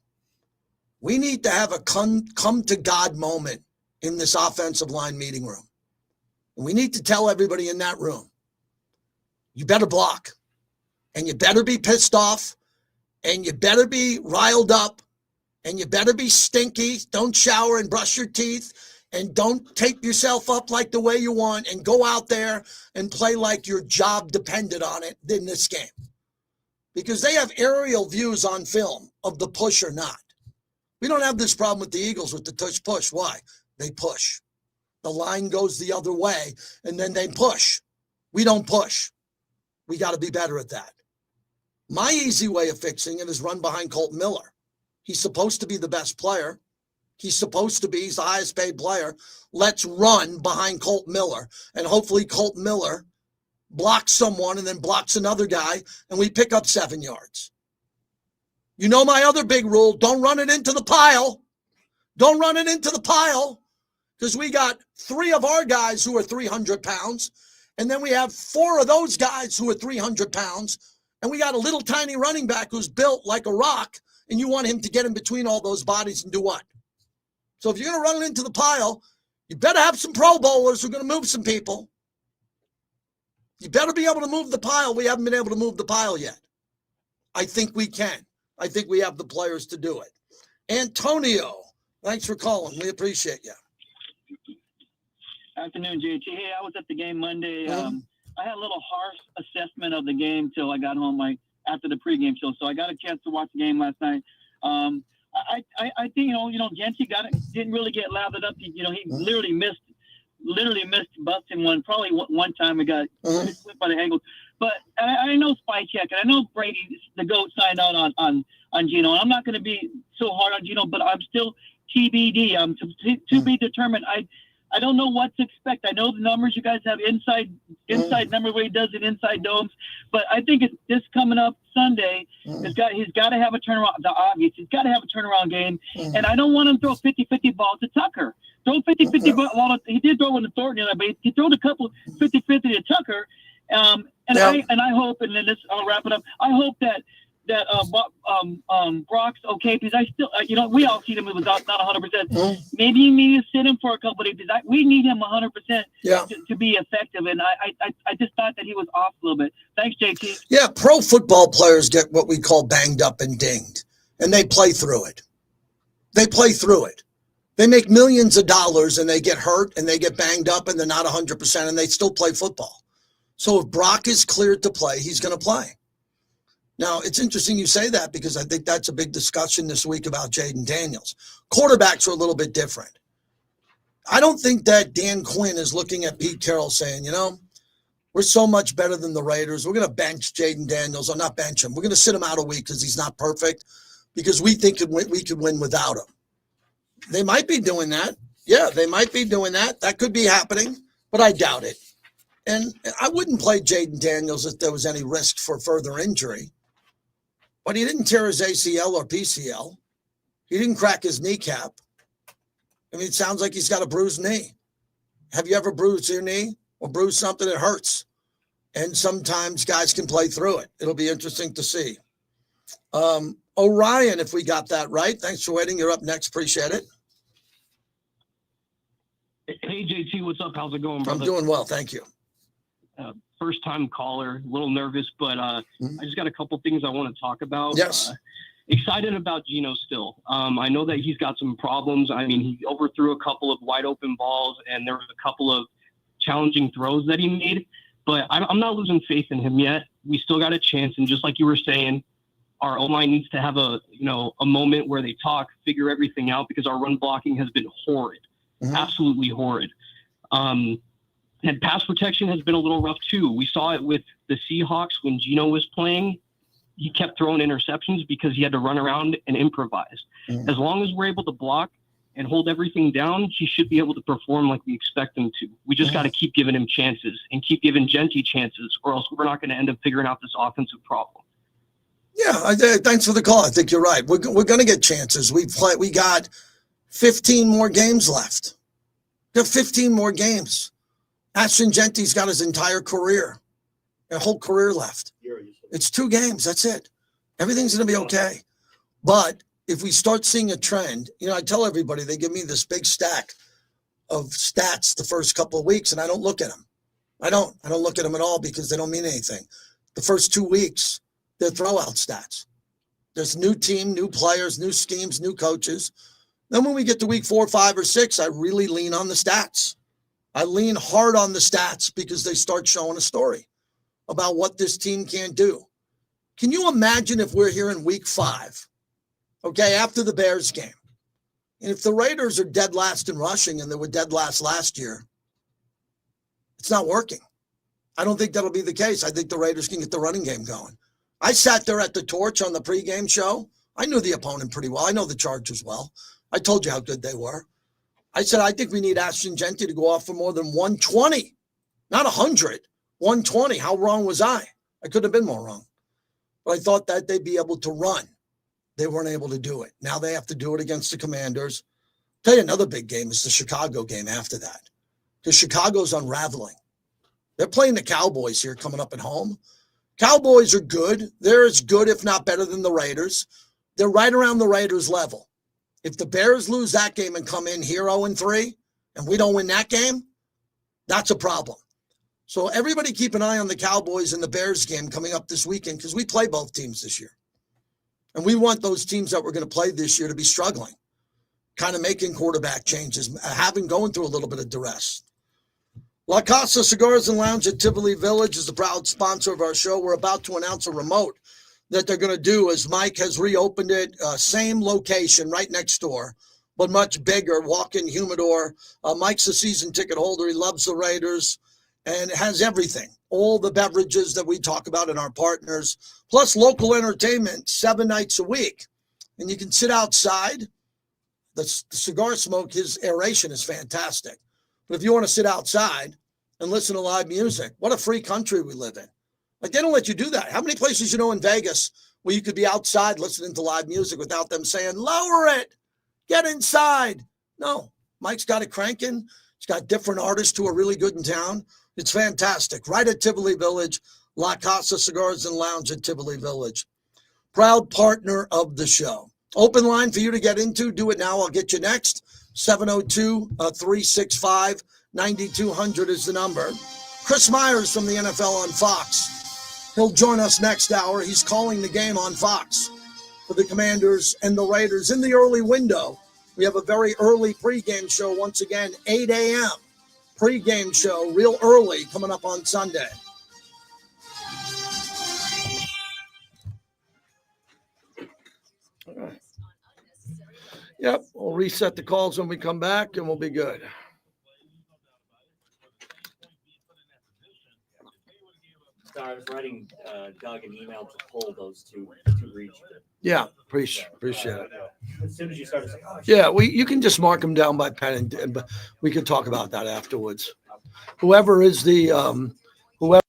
We need to have a come to God moment in this offensive line meeting room. And we need to tell everybody in that room, you better block, and you better be pissed off, and you better be riled up, and you better be stinky. Don't shower and brush your teeth, and don't tape yourself up like the way you want, and go out there and play like your job depended on it in this game. Because they have aerial views on film of the push or not. We don't have this problem with the Eagles with the push. Why? They push. The line goes the other way, and then they push. We don't push. We got to be better at that. My easy way of fixing it is run behind Colton Miller. He's supposed to be the best player. He's the highest paid player. Let's run behind Colton Miller, and hopefully Colton Miller blocks someone and then blocks another guy, and we pick up 7 yards. You know my other big rule, don't run it into the pile. Don't run it into the pile, because we got 3 of our guys who are 300 pounds, and then we have 4 of those guys who are 300 pounds, and we got a little tiny running back who's built like a rock, and you want him to get in between all those bodies and do what? So if you're going to run it into the pile, you better have some Pro Bowlers who are going to move some people. You better be able to move the pile. We haven't been able to move the pile yet. I think we can. I think we have the players to do it. Antonio, thanks for calling. We appreciate you. Afternoon, JT. Hey, I was at the game Monday. I had a little harsh assessment of the game till I got home after the pregame show. So I got a chance to watch the game last night. I think, Genty didn't really get lathered up. He literally missed busting one. Probably one time he got slipped by the ankle. But I know Spy Check, and I know Brady, the GOAT, signed out on Geno. I'm not going to be so hard on Geno, but I'm still TBD. I'm to be determined. I don't know what to expect. I know the numbers you guys have inside number where he does it inside domes, but I think it's this coming up Sunday. He's got to have a turnaround. The obvious, he's got to have a turnaround game, and I don't want him to throw 50-50 ball to Tucker. Throw 50-50 ball. He did throw one to Thornton, but he threw a couple 50-50 to Tucker. I hope, and then I'll wrap it up. I hope that that Brock's okay, because I still, we all see him it was not 100%. Maybe you need to sit him for a couple of days, because we need him 100% to be effective. And I just thought that he was off a little bit. Thanks, JT. Yeah, pro football players get what we call banged up and dinged, and they play through it. They make millions of dollars, and they get hurt, and they get banged up, and they're not 100%, and they still play football. So if Brock is cleared to play, he's going to play. Now, it's interesting you say that, because I think that's a big discussion this week about Jaden Daniels. Quarterbacks are a little bit different. I don't think that Dan Quinn is looking at Pete Carroll saying, we're so much better than the Raiders. We're going to bench Jaden Daniels, or not bench him. We're going to sit him out a week because he's not perfect, because we think we could win without him. They might be doing that. Yeah, they might be doing that. That could be happening, but I doubt it. And I wouldn't play Jaden Daniels if there was any risk for further injury. But he didn't tear his ACL or PCL. He didn't crack his kneecap. I mean, it sounds like he's got a bruised knee. Have you ever bruised your knee or bruised something? It hurts. And sometimes guys can play through it. It'll be interesting to see. Orion, if we got that right. Thanks for waiting. You're up next. Appreciate it. Hey, JT, what's up? How's it going, brother? I'm doing well. Thank you. First-time caller, a little nervous, but I just got a couple things I want to talk about. Yes. Excited about Geno still. I know that he's got some problems. I mean, he overthrew a couple of wide-open balls, and there was a couple of challenging throws that he made, but I'm not losing faith in him yet. We still got a chance, and just like you were saying, our O-line needs to have a moment where they talk, figure everything out, because our run blocking has been horrid, absolutely horrid. And pass protection has been a little rough too. We saw it with the Seahawks when Geno was playing. He kept throwing interceptions because he had to run around and improvise. As long as we're able to block and hold everything down, he should be able to perform like we expect him to. We just got to keep giving him chances and keep giving Genty chances, or else we're not going to end up figuring out this offensive problem. Yeah, thanks for the call. I think you're right. We're going to get chances. We got 15 more games left. We got 15 more games. Ashton Genty's got his entire career, a whole career left. It's 2 games. That's it. Everything's going to be okay. But if we start seeing a trend, I tell everybody, they give me this big stack of stats the first couple of weeks, and I don't look at them. I don't look at them at all, because they don't mean anything. The first 2 weeks, they're throwout stats. There's new team, new players, new schemes, new coaches. Then when we get to week 4, 5, or 6, I really lean on the stats. I lean hard on the stats, because they start showing a story about what this team can do. Can you imagine if we're here in week 5, okay, after the Bears game, and if the Raiders are dead last in rushing, and they were dead last year, it's not working. I don't think that'll be the case. I think the Raiders can get the running game going. I sat there at the Torch on the pregame show. I knew the opponent pretty well. I know the Chargers well. I told you how good they were. I said, I think we need Ashton Genty to go off for more than 120, not 100, 120. How wrong was I? I couldn't have been more wrong. But I thought that they'd be able to run. They weren't able to do it. Now they have to do it against the Commanders. Tell you another big game is the Chicago game after that, because Chicago's unraveling. They're playing the Cowboys here coming up at home. Cowboys are good. They're as good, if not better, than the Raiders. They're right around the Raiders' level. If the Bears lose that game and come in here 0-3, and we don't win that game, that's a problem. So everybody keep an eye on the Cowboys and the Bears game coming up this weekend, because we play both teams this year. And we want those teams that we're going to play this year to be struggling, kind of making quarterback changes, going through a little bit of duress. La Casa Cigars and Lounge at Tivoli Village is the proud sponsor of our show. We're about to announce a remote that they're going to do, as Mike has reopened it, same location right next door, but much bigger, walk-in humidor. Mike's a season ticket holder. He loves the Raiders, and it has everything, all the beverages that we talk about in our partners, plus local entertainment 7 nights a week. And you can sit outside. The cigar smoke, his aeration is fantastic. But if you want to sit outside and listen to live music, what a free country we live in. Like, they don't let you do that. How many places in Vegas where you could be outside listening to live music without them saying, lower it, get inside? No, Mike's got it cranking. He's got different artists who are really good in town. It's fantastic. Right at Tivoli Village, La Casa Cigars and Lounge at Tivoli Village. proud partner of the show. Open line for you to get into. Do it now. I'll get you next. 702-365-9200 is the number. Chris Myers from the NFL on Fox. He'll join us next hour. He's calling the game on Fox for the Commanders and the Raiders in the early window. We have a very early pregame show once again, 8 a.m. Pregame show, real early, coming up on Sunday. All right. Yep, we'll reset the calls when we come back, and we'll be good. So I was writing Doug an email to pull those two reach. Yeah, appreciate it. As soon as you started saying, Yeah, you can just mark them down by pen, and we can talk about that afterwards. Whoever is the whoever.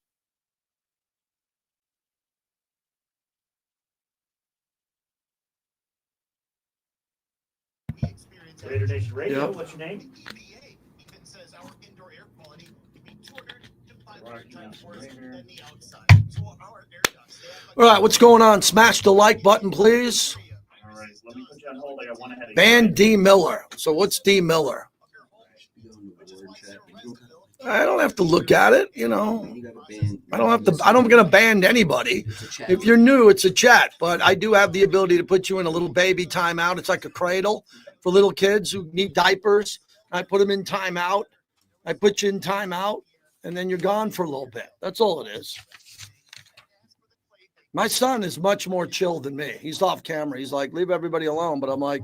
Raider Nation Radio, Yep. What's your name? All right, what's going on? Smash the like button, please. All right, let me put you on hold. I got one ahead of you. Ban D. Miller. So what's D. Miller? I don't have to look at it, you know. I don't gonna ban anybody. If you're new, it's a chat, but I do have the ability to put you in a little baby timeout. It's like a cradle for little kids who need diapers. I put them in timeout. I put you in timeout, and then you're gone for a little bit. That's all it is. My son is much more chill than me. He's off camera. He's like, leave everybody alone. But I'm like,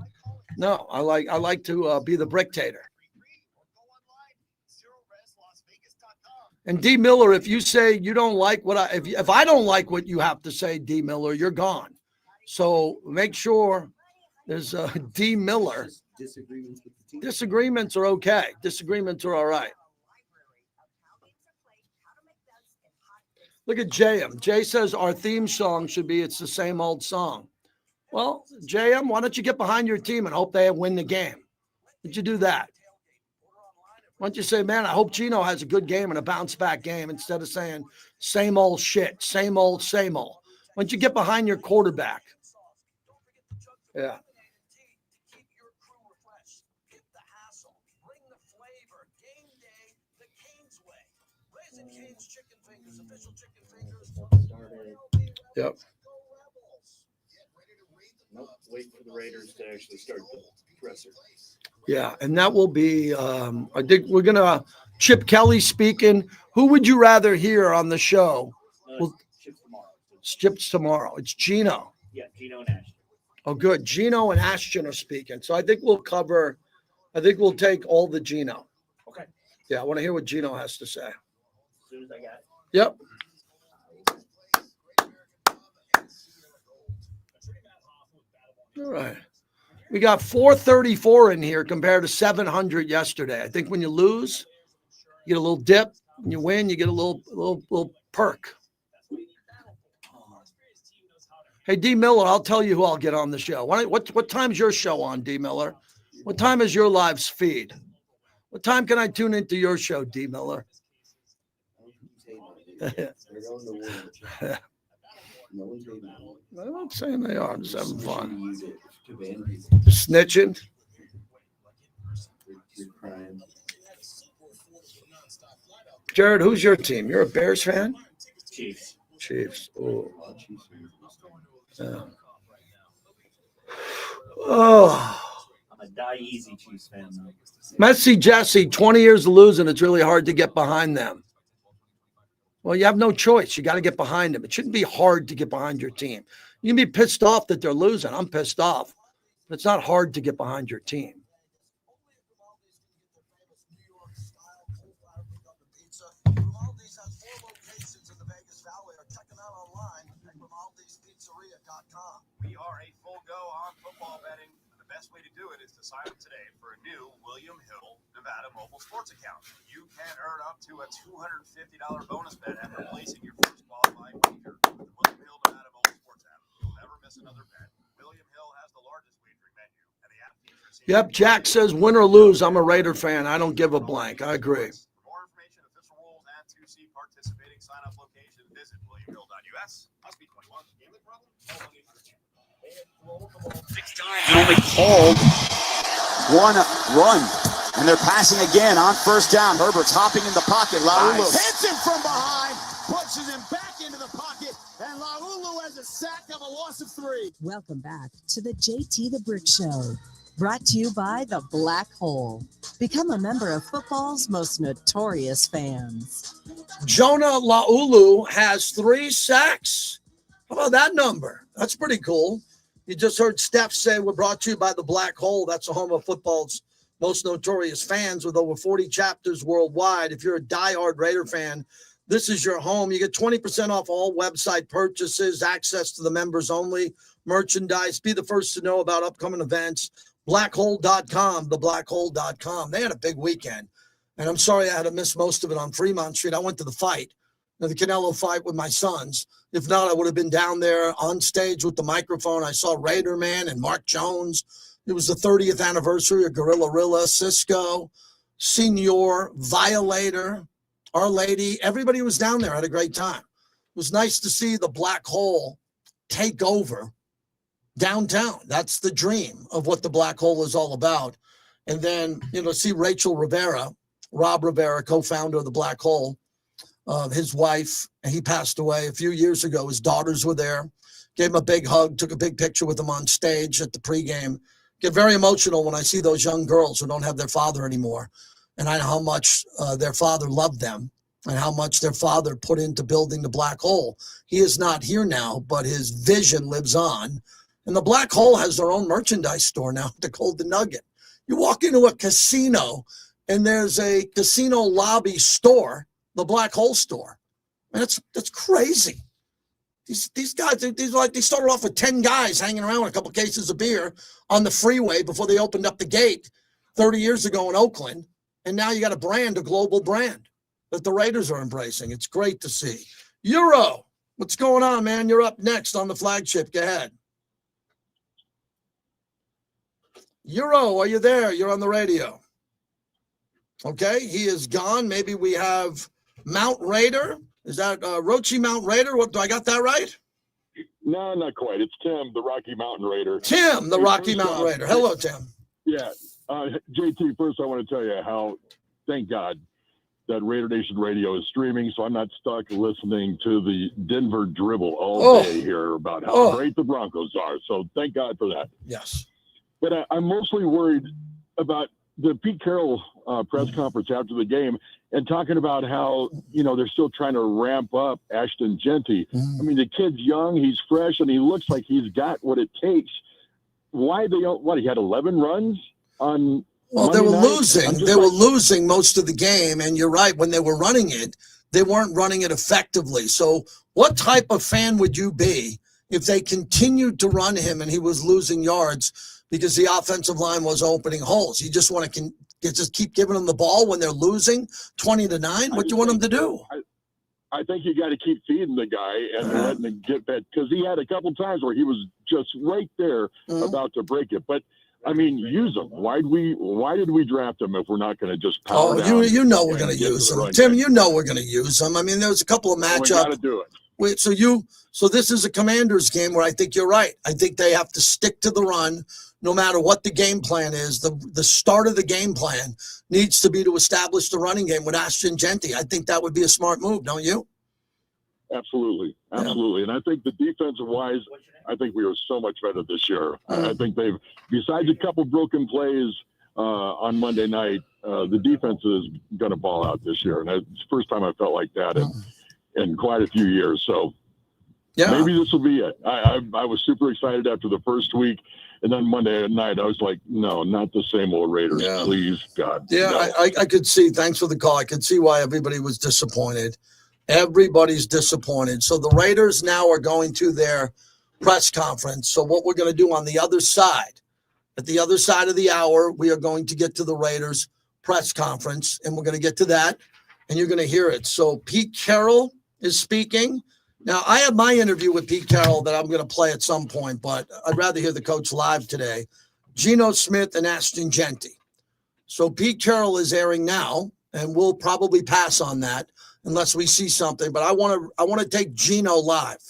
no, I like to be the brictator. And D. Miller, if you say you don't like what if I don't like what you have to say, D. Miller, you're gone. So make sure there's D. Miller. Disagreements are okay. Disagreements are all right. Look at JM. Jay says our theme song should be "It's the Same Old Song." Well, JM, why don't you get behind your team and hope they win the game? Would you do that? Why don't you say, man, I hope Geno has a good game and a bounce-back game instead of saying same old shit, same old, same old. Why don't you get behind your quarterback? Yeah. Yep. Nope, wait for the Raiders to actually start the presser. Yeah, and that will be, I think we're going to, Chip Kelly speaking. Who would you rather hear on the show? Chip's tomorrow. Chip's tomorrow. It's Geno. Yeah, Geno and Ashton. Oh, good. Geno and Ashton are speaking. So I think we'll take all the Geno. Okay. Yeah, I want to hear what Geno has to say. As soon as I got it. Yep. All right. We got 434 in here compared to 700 yesterday. I think when you lose, you get a little dip. When you win, you get a little perk. Hey, D. Miller, I'll tell you who I'll get on the show. What time's your show on, D. Miller? What time is your live feed? What time can I tune into your show, D. Miller? I'm not saying they are. I'm just having fun. Just snitching. Jared, who's your team? You're a Bears fan? Chiefs. Oh. Yeah. Oh. I'm a die easy Chiefs fan, though. Messi, Jesse, 20 years of losing. It's really hard to get behind them. Well, you have no choice. You got to get behind them. It shouldn't be hard to get behind your team. You can be pissed off that they're losing. I'm pissed off. But it's not hard to get behind your team. We are a full go on football betting. The best way to do it is to sign up today for a new William Hill Nevada mobile sports account. You can earn up to a $250 bonus bet after placing your first qualifying wager with the William Hill Nevada mobile sports app. You'll never miss another bet. William Hill has the largest wagering menu, and the app features. Yep, Jack says win or lose, I'm a Raider fan. I don't give a blank. I agree. For more information, official rules, and to see participating sign-up location, visit williamhill.us. Must be 21. Gambling problem? And only called one run. And they're passing again on first down. Herbert's hopping in the pocket. Laulu hits him from behind, pushes him back into the pocket, and Laulu has a sack of a loss of 3. Welcome back to the JT the Brick Show, brought to you by the Black Hole. Become a member of football's most notorious fans. Jonah Laulu has 3 sacks. How about that number? That's pretty cool. You just heard Steph say we're brought to you by the Black Hole. That's the home of football's most notorious fans with over 40 chapters worldwide. If you're a diehard Raider fan, this is your home. You get 20% off all website purchases, access to the members only merchandise. Be the first to know about upcoming events. Blackhole.com, theblackhole.com. They had a big weekend. And I'm sorry I had to miss most of it on Fremont Street. I went to the fight, the Canelo fight with my sons. If not, I would have been down there on stage with the microphone. I saw Raider Man and Mark Jones. It was the 30th anniversary of Gorilla Rilla, Cisco, Senior, Violator, Our Lady. Everybody was down there. Had a great time. It was nice to see the Black Hole take over downtown. That's the dream of what the Black Hole is all about. And then, see Rachel Rivera, Rob Rivera, co-founder of the Black Hole, his wife, and he passed away a few years ago. His daughters were there. Gave him a big hug, took a big picture with him on stage at the pregame. Get very emotional when I see those young girls who don't have their father anymore. And I know how much their father loved them and how much their father put into building the Black Hole. He is not here now, but his vision lives on. And the Black Hole has their own merchandise store now, the Golden Nugget. You walk into a casino and there's a casino lobby store, the Black Hole store. Man, that's crazy. These guys, they started off with 10 guys hanging around with a couple cases of beer on the freeway before they opened up the gate 30 years ago in Oakland. And now you got a global brand that the Raiders are embracing. It's great to see. Euro, what's going on, man? You're up next on the flagship. Go ahead. Euro, are you there? You're on the radio. Okay, he is gone. Maybe we have Mount Raider. Is that Rochi Mount Raider? What, do I got that right? No, not quite. It's Tim, the Rocky Mountain Raider. Tim, the Rocky Mountain Raider. Hello, Tim. Yeah. JT, first I want to tell you how, thank God, that Raider Nation Radio is streaming, so I'm not stuck listening to the Denver dribble all day here about how great the Broncos are. So thank God for that. Yes. But I'm mostly worried about the Pete Carroll press conference after the game and talking about how, they're still trying to ramp up Ashton Genty. I mean, the kid's young, he's fresh, and he looks like he's got what it takes. Why he had 11 runs on Monday they were night? losing. They were losing most of the game, and you're right. When they were running it, they weren't running it effectively. So what type of fan would you be if they continued to run him and he was losing yards because the offensive line was opening holes? You just want to just keep giving them the ball when they're losing 20-9? What do you want them to do? I think you got to keep feeding the guy and letting him get that, because he had a couple times where he was just right there about to break it. But I mean, use him. Why did we draft him if we're not going to just power down? We're going to use him, Tim. We're going to use him. I mean, there was a couple of matchups. We got to do it. So this is a Commanders game where I think you're right. I think they have to stick to the run, no matter what the game plan is. The start of the game plan needs to be to establish the running game with Ashton Genty. I think that would be a smart move, don't you? Absolutely. And I think the defensive wise, I think we were so much better this year. I think they've, besides a couple broken plays on Monday night, the defense is going to ball out this year. And it's the first time I felt like that in quite a few years. So maybe this will be it. I was super excited after the first week. And then Monday night, I was like, no, not the same old Raiders, please, God. Yeah, no. I could see. Thanks for the call. I could see why everybody was disappointed. Everybody's disappointed. So the Raiders now are going to their press conference. So what we're going to do on the other side, at the other side of the hour, we are going to get to the Raiders press conference, and we're going to get to that, and you're going to hear it. So Pete Carroll is speaking. Now, I have my interview with Pete Carroll that I'm going to play at some point, but I'd rather hear the coach live today. Geno Smith and Ashton Genty. So Pete Carroll is airing now, and we'll probably pass on that unless we see something. But I want to take Geno live.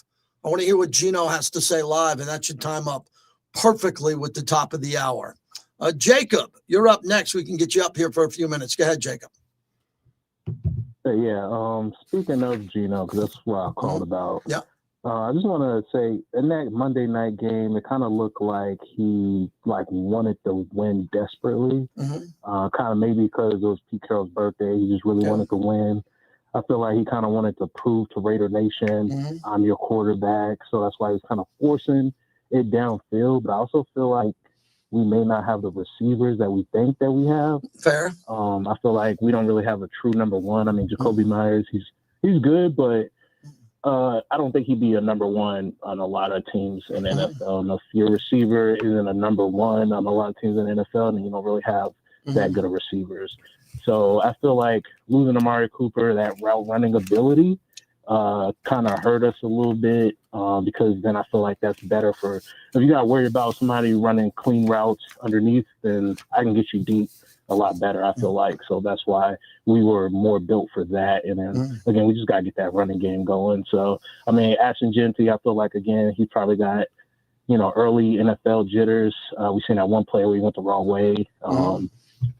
I want to hear what Geno has to say live, and that should time up perfectly with the top of the hour. Jacob, you're up next. We can get you up here for a few minutes. Go ahead, Jacob. Speaking of Geno, because that's what I called about. Yeah. I just want to say, in that Monday night game, it kind of looked like he wanted to win desperately. Kind of maybe because it was Pete Carroll's birthday, he just really wanted to win. I feel like he kind of wanted to prove to Raider Nation, I'm your quarterback. So that's why he was kind of forcing it downfield. But I also feel like we may not have the receivers that we think that we have. Fair. I feel like we don't really have a true number one. I mean, Jacoby Myers, he's good, but I don't think he'd be a number one on a lot of teams in the NFL. And if your receiver isn't a number one on a lot of teams in the NFL, then you don't really have that good of receivers. So I feel like losing Amari Cooper, that route running ability, kind of hurt us a little bit because then I feel like that's better for if you got to worry about somebody running clean routes underneath, then I can get you deep a lot better, I feel like. So that's why we were more built for that. And then, again, we just got to get that running game going. So, I mean, Ashton Genty, I feel like, again, he probably got, early NFL jitters. We seen that one play where he went the wrong way.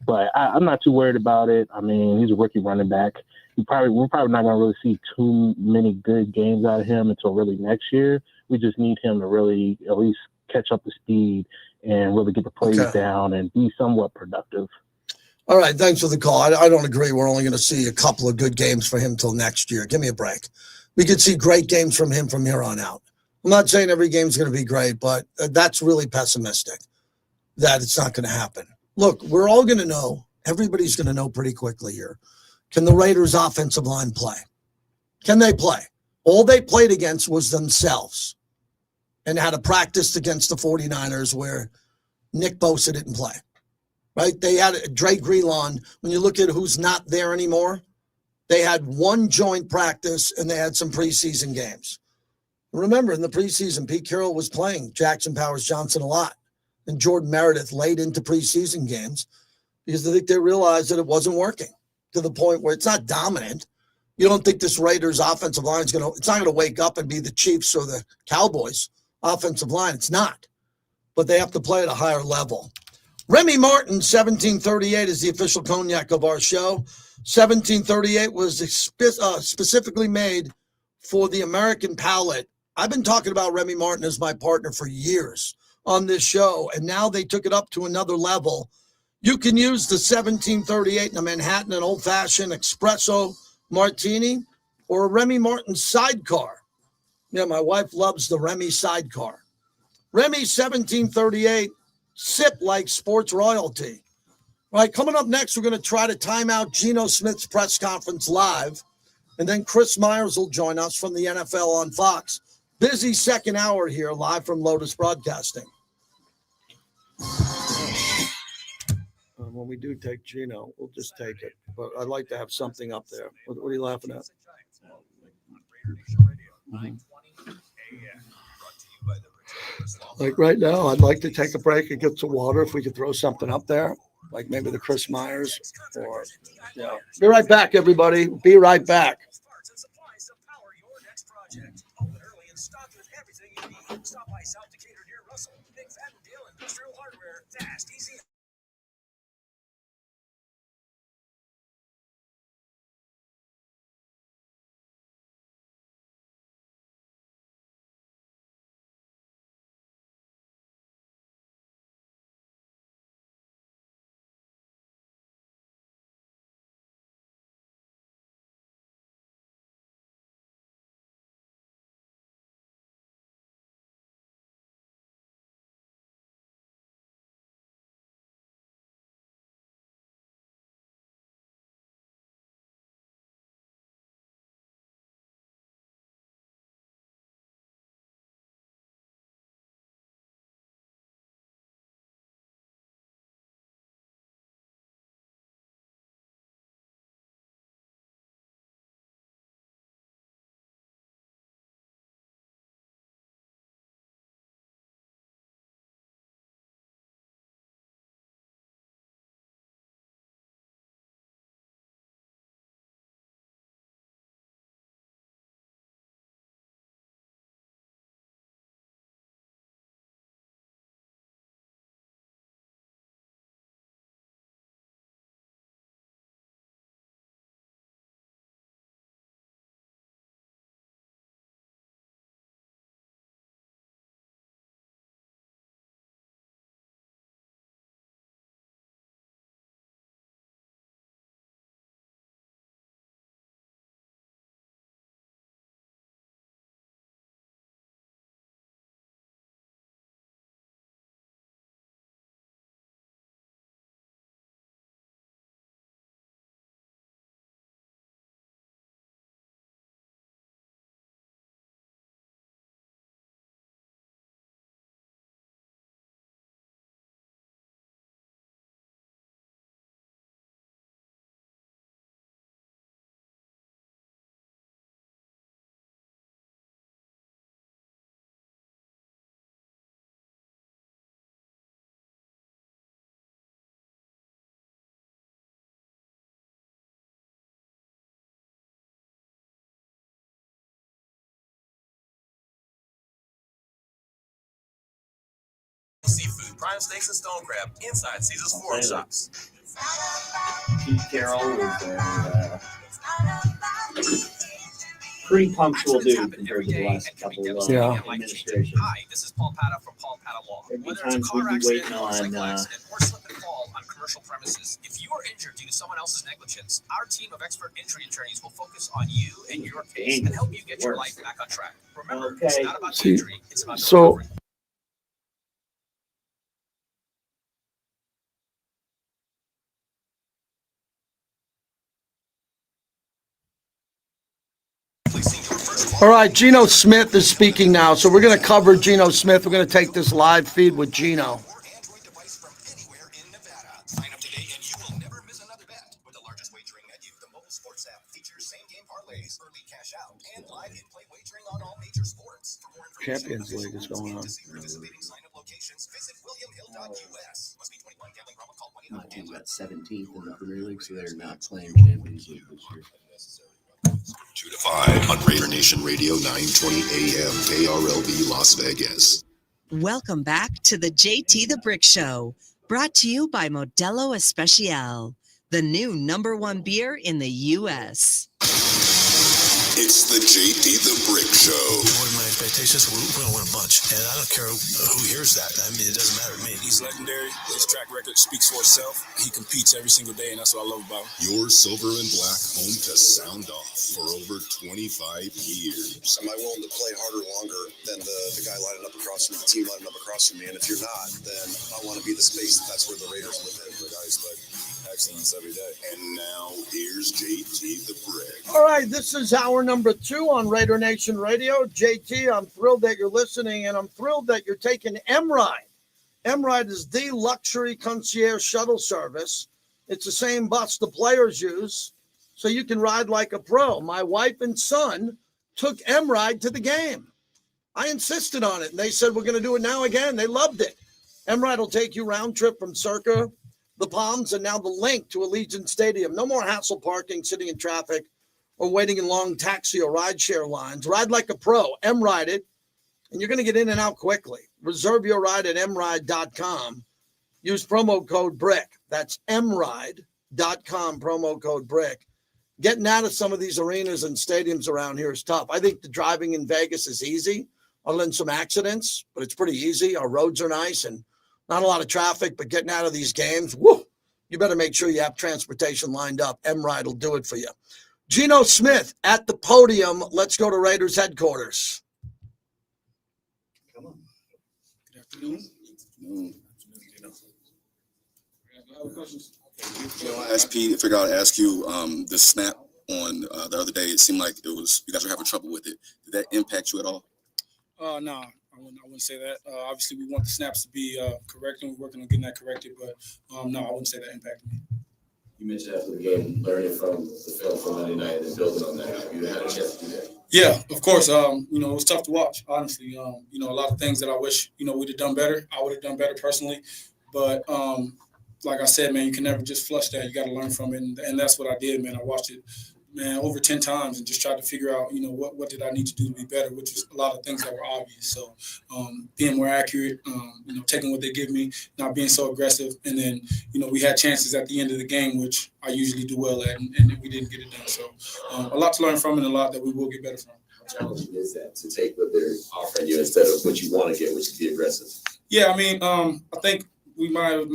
But I'm not too worried about it. I mean, he's a rookie running back. We're probably not going to really see too many good games out of him until really next year. We just need him to really at least catch up to speed and really get the plays down and be somewhat productive. All right, thanks for the call. I don't agree. We're only going to see a couple of good games for him till next year. Give me a break. We could see great games from him from here on out. I'm not saying every game's going to be great, but that's really pessimistic that it's not going to happen. Look, we're all going to know. Everybody's going to know pretty quickly here. Can the Raiders' offensive line play? Can they play? All they played against was themselves and had a practice against the 49ers where Nick Bosa didn't play. Right? They had Dre Grelon. When you look at who's not there anymore, they had one joint practice and they had some preseason games. Remember, in the preseason, Pete Carroll was playing Jackson Powers Johnson a lot, and Jordan Meredith late into preseason games because I think they realized that it wasn't working to the point where it's not dominant. You don't think this Raiders offensive line is it's not going to wake up and be the Chiefs or the Cowboys offensive line. It's not. But they have to play at a higher level. Remy Martin, 1738 is the official cognac of our show. 1738 was specifically made for the American palate. I've been talking about Remy Martin as my partner for years on this show, and now they took it up to another level. You can use the 1738 in a Manhattan, an old-fashioned espresso martini, or a Remy Martin sidecar. Yeah, my wife loves the Remy sidecar. Remy 1738. Sip like sports royalty. All right, coming up next, we're going to try to time out Geno Smith's press conference live. And then Chris Myers will join us from the NFL on Fox. Busy second hour here, live from Lotus Broadcasting. When we do take Geno, we'll just take it. But I'd like to have something up there. What are you laughing at? Like right now, I'd like to take a break and get some water. If we could throw something up there, like maybe the Chris Myers or, Be right back, everybody. Be right back. Stop by South Decatur near Russell. Big Fat Deal Industrial Hardware. Fast, easy. prime steaks and stone crab inside Caesar's Forum Shops. Pete Carroll was pretty punctual dude compared to the last couple of administrations. Hi, this is Paul Pata from Paul Pata Law. Every time we'd be waiting on or slip and fall on commercial premises. If you are injured due to someone else's negligence, our team of expert injury attorneys will focus on you and your case and help you get your life back on track. Remember, it's not about the injury, it's about the recovery. All right, Geno Smith is speaking now, so we're going to cover Geno Smith. We're going to take this live feed with Geno. Sign up today and you will never miss another bet. With the largest wagering menu, the mobile sports app features same-game parlays, early cash out, and live in-play wagering on all major sports. For more information, Champions League is going on. participating sign-up locations, visit williamhill.us. Must be 21. Gambling problem. Call 1-800. My team's got 17th in the Premier League, so they're not playing Champions League this year. 2 to 5 on Raider Nation Radio, 920 AM, KRLB, Las Vegas. Welcome back to the JT the Brick Show, brought to you by Modelo Especial, the new #1 beer in the U.S. It's the JT the Brick Show. What are my expectations? We're going to win a bunch, and I don't care who hears that. I mean, it doesn't matter to me. He's legendary. His track record speaks for itself. He competes every single day, and that's what I love about him. Your silver and black home to sound off for over 25 years. Am I willing to play harder longer than the guy lining up across from me, the team lining up across from me? And if you're not, then I want to be the space that's where the Raiders live in. But I expect excellence every day. And now here's JT the Brick. All right, this is hour number 2 on Raider Nation Radio. JT, I'm thrilled that you're listening, and I'm thrilled that you're taking M-Ride. M-Ride is the luxury concierge shuttle service. It's the same bus the players use, so you can ride like a pro. My wife and son took M-Ride to the game. I insisted on it, and they said, we're going to do it now again. They loved it. M-Ride will take you round trip from Circa, the Palms, and now the Link to Allegiant Stadium. No more hassle parking, sitting in traffic, or waiting in long taxi or rideshare lines. Ride like a pro. M-Ride it, and you're going to get in and out quickly. Reserve your ride at mride.com. Use promo code BRICK. That's mride.com, promo code BRICK. Getting out of some of these arenas and stadiums around here is tough. I think the driving in Vegas is easy, other than some accidents, but it's pretty easy. Our roads are nice and not a lot of traffic, but getting out of these games, whoo, you better make sure you have transportation lined up. M-Ride will do it for you. Geno Smith at the podium. Let's go to Raiders headquarters. Come on. Good afternoon. I asked Pete, I figured I'd ask you the snap on the other day. It seemed like you guys were having trouble with it. Did that impact you at all? No, I wouldn't say that. Obviously, we want the snaps to be correct, and we're working on getting that corrected. But no, I wouldn't say that impacted me. You mentioned after the game, learning from the film from Monday night and building on that. Have you had a chance to do that? Yeah, of course. It was tough to watch, honestly. A lot of things that I wish, we'd have done better. I would have done better personally. But like I said, man, you can never just flush that. You got to learn from it. And that's what I did, man. I watched it, man, over 10 times and just tried to figure out, what did I need to do to be better, which is a lot of things that were obvious. So being more accurate, taking what they give me, not being so aggressive. And then, we had chances at the end of the game, which I usually do well at, and we didn't get it done. So a lot to learn from and a lot that we will get better from. How challenging is that to take what they're offering you instead of what you want to get, which is be aggressive? Yeah, I think we might have,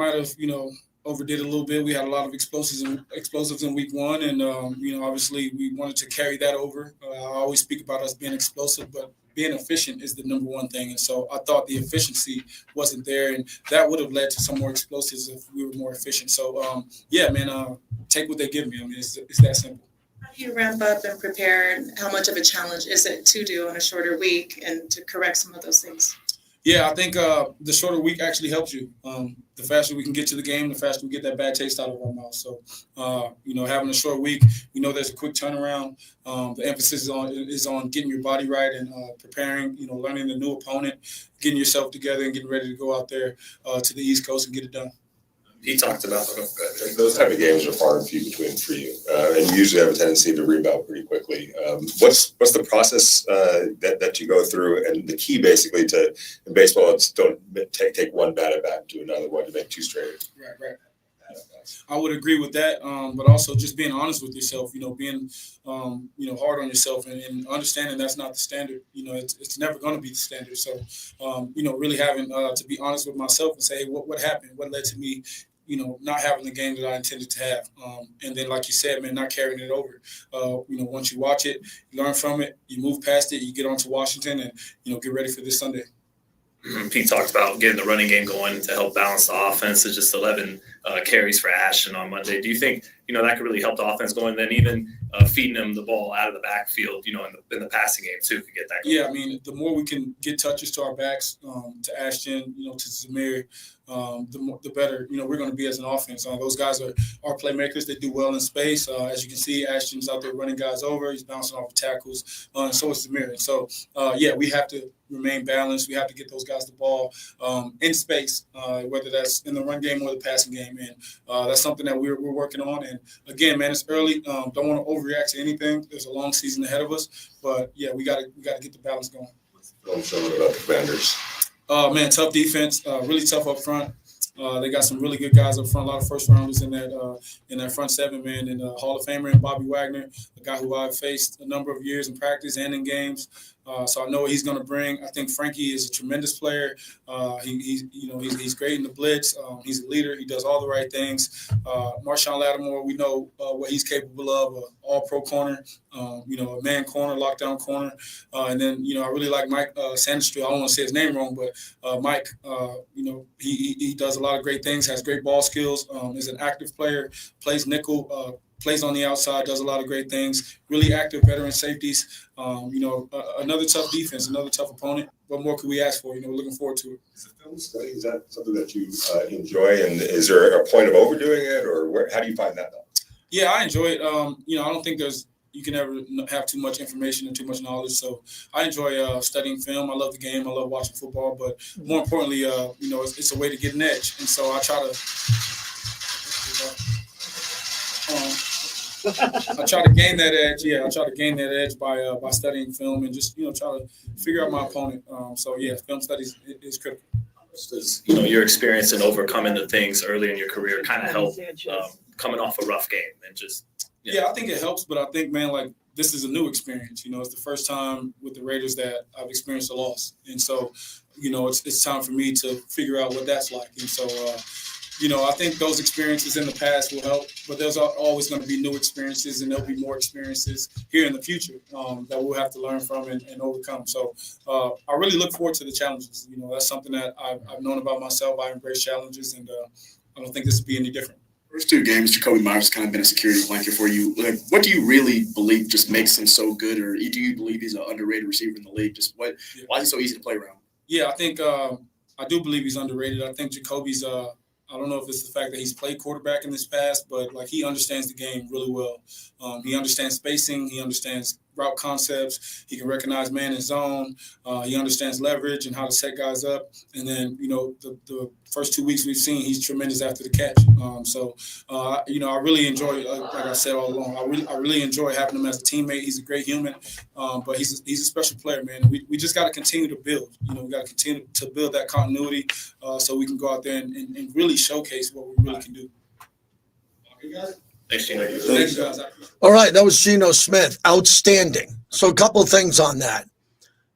overdid it a little bit. We had a lot of explosives in week 1, and obviously we wanted to carry that over. I always speak about us being explosive, but being efficient is the number one thing. And so I thought the efficiency wasn't there, and that would have led to some more explosives if we were more efficient. So take what they give me. It's that simple. How do you ramp up and prepare? How much of a challenge is it to do on a shorter week and to correct some of those things? Yeah, I think the shorter week actually helps you. The faster we can get to the game, the faster we get that bad taste out of our mouth. So, having a short week, there's a quick turnaround. The emphasis is on getting your body right and preparing, learning the new opponent, getting yourself together and getting ready to go out there to the East Coast and get it done. He talked about those type of games are far and few between for you, and you usually have a tendency to rebound pretty quickly. What's the process that you go through, and the key basically to in baseball, it's don't take one bat at bat to another one to make two straight. Right. I would agree with that, but also just being honest with yourself. Being hard on yourself and understanding that's not the standard. It's never going to be the standard. So, really having to be honest with myself and say, hey, what happened? What led to me? Not having the game that I intended to have. And then, like you said, man, not carrying it over. Once you watch it, you learn from it, you move past it, you get on to Washington and, get ready for this Sunday. Pete talked about getting the running game going to help balance the offense. It's just 11 carries for Ashton on Monday. Do you think, that could really help the offense going? Then even feeding him the ball out of the backfield, in the passing game too, could get that going. Yeah, I mean, the more we can get touches to our backs, to Ashton, to Zamir, the better, we're going to be as an offense. Those guys are playmakers. They do well in space. As you can see, Ashton's out there running guys over. He's bouncing off of tackles. And so is Zamir. And so, we have to remain balanced. We have to get those guys the ball in space, whether that's in the run game or the passing game. And that's something that we're working on. And again, man, it's early. Don't want to overreact to anything. There's a long season ahead of us. But we got to get the balance going. I'm sure about the Commanders. Man, tough defense, really tough up front. They got some really good guys up front, a lot of first rounders in that front seven, man, and Hall of Famer and Bobby Wagner, a guy who I've faced a number of years in practice and in games. So I know what he's going to bring. I think Frankie is a tremendous player. He's great in the blitz. He's a leader. He does all the right things. Marshawn Lattimore, we know what he's capable of, all-pro corner, a man corner, lockdown corner. And then, I really like Mike Sandstrom. I don't want to say his name wrong, but Mike, he does a lot of great things, has great ball skills, is an active player, plays nickel, plays on the outside, does a lot of great things, really active veteran safeties. Another tough defense, another tough opponent. What more could we ask for? We're looking forward to it. Is the film study, is that something that you enjoy? And is there a point of overdoing it, or how do you find that though? Yeah, I enjoy it. I don't think you can ever have too much information and too much knowledge. So I enjoy studying film. I love the game. I love watching football. But more importantly, it's a way to get an edge. And so I try to gain that edge. Yeah, I try to gain that edge by studying film and just try to figure out my opponent. Film studies is critical. Does your experience in overcoming the things early in your career kind of help coming off a rough game and just? Yeah, I think it helps, but I think, man, this is a new experience. It's the first time with the Raiders that I've experienced a loss, and so it's time for me to figure out what that's like. And so. I think those experiences in the past will help, but there's always going to be new experiences, and there'll be more experiences here in the future that we'll have to learn from and overcome. So I really look forward to the challenges. That's something that I've known about myself. I embrace challenges, and I don't think this will be any different. First two games, Jacoby Myers has kind of been a security blanket for you. What do you really believe just makes him so good, or do you believe he's an underrated receiver in the league? Why is he so easy to play around? Yeah, I think I do believe he's underrated. I think Jacoby's I don't know if it's the fact that he's played quarterback in this past, but he understands the game really well. He understands spacing. He understands route concepts. He can recognize man and zone. He understands leverage and how to set guys up. And then, the first 2 weeks we've seen, he's tremendous after the catch. I really enjoy, like I said all along, I really enjoy having him as a teammate. He's a great human, but he's a special player, man. We just got to continue to build. We got to continue to build that continuity so we can go out there and really showcase what we really can do. Thanks, Geno. Thanks, guys. All right, that was Geno Smith. Outstanding. So a couple of things on that.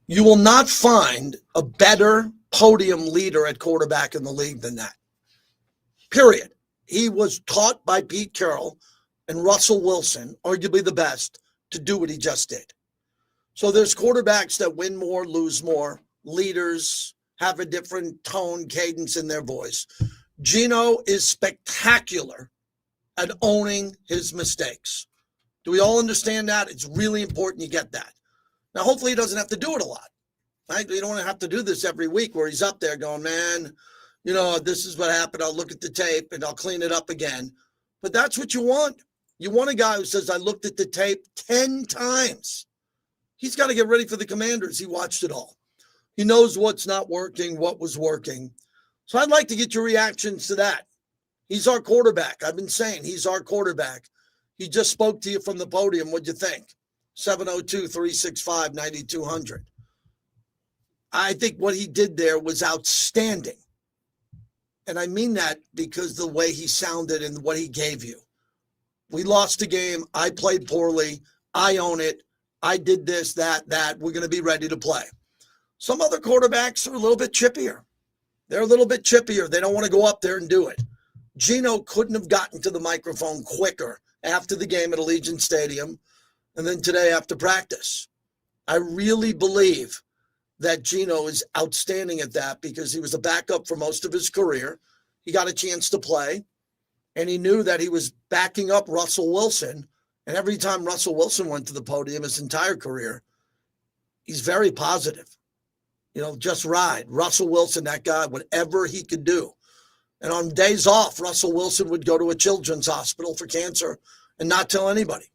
You will not find a better podium leader at quarterback in the league than that. Period. He was taught by Pete Carroll and Russell Wilson, arguably the best, to do what he just did. So there's quarterbacks that win more, lose more. Leaders have a different tone, cadence in their voice. Geno is spectacular at owning his mistakes. Do we all understand that? It's really important you get that. Now, hopefully he doesn't have to do it a lot, right? We don't want to have to do this every week where he's up there going, man, this is what happened. I'll look at the tape and I'll clean it up again. But that's what you want. You want a guy who says, I looked at the tape 10 times. He's got to get ready for the Commanders. He watched it all. He knows what's not working, what was working. So I'd like to get your reactions to that. He's our quarterback. I've been saying he's our quarterback. He just spoke to you from the podium. What'd you think? 702-365-9200. I think what he did there was outstanding. And I mean that because the way he sounded and what he gave you. We lost the game. I played poorly. I own it. I did this, that. We're going to be ready to play. Some other quarterbacks are a little bit chippier. They're a little bit chippier. They don't want to go up there and do it. Geno couldn't have gotten to the microphone quicker after the game at Allegiant Stadium and then today after practice. I really believe that Geno is outstanding at that because he was a backup for most of his career. He got a chance to play, and he knew that he was backing up Russell Wilson. And every time Russell Wilson went to the podium his entire career, he's very positive. Just ride. Russell Wilson, that guy, whatever he could do. And on days off, Russell Wilson would go to a children's hospital for cancer and not tell anybody.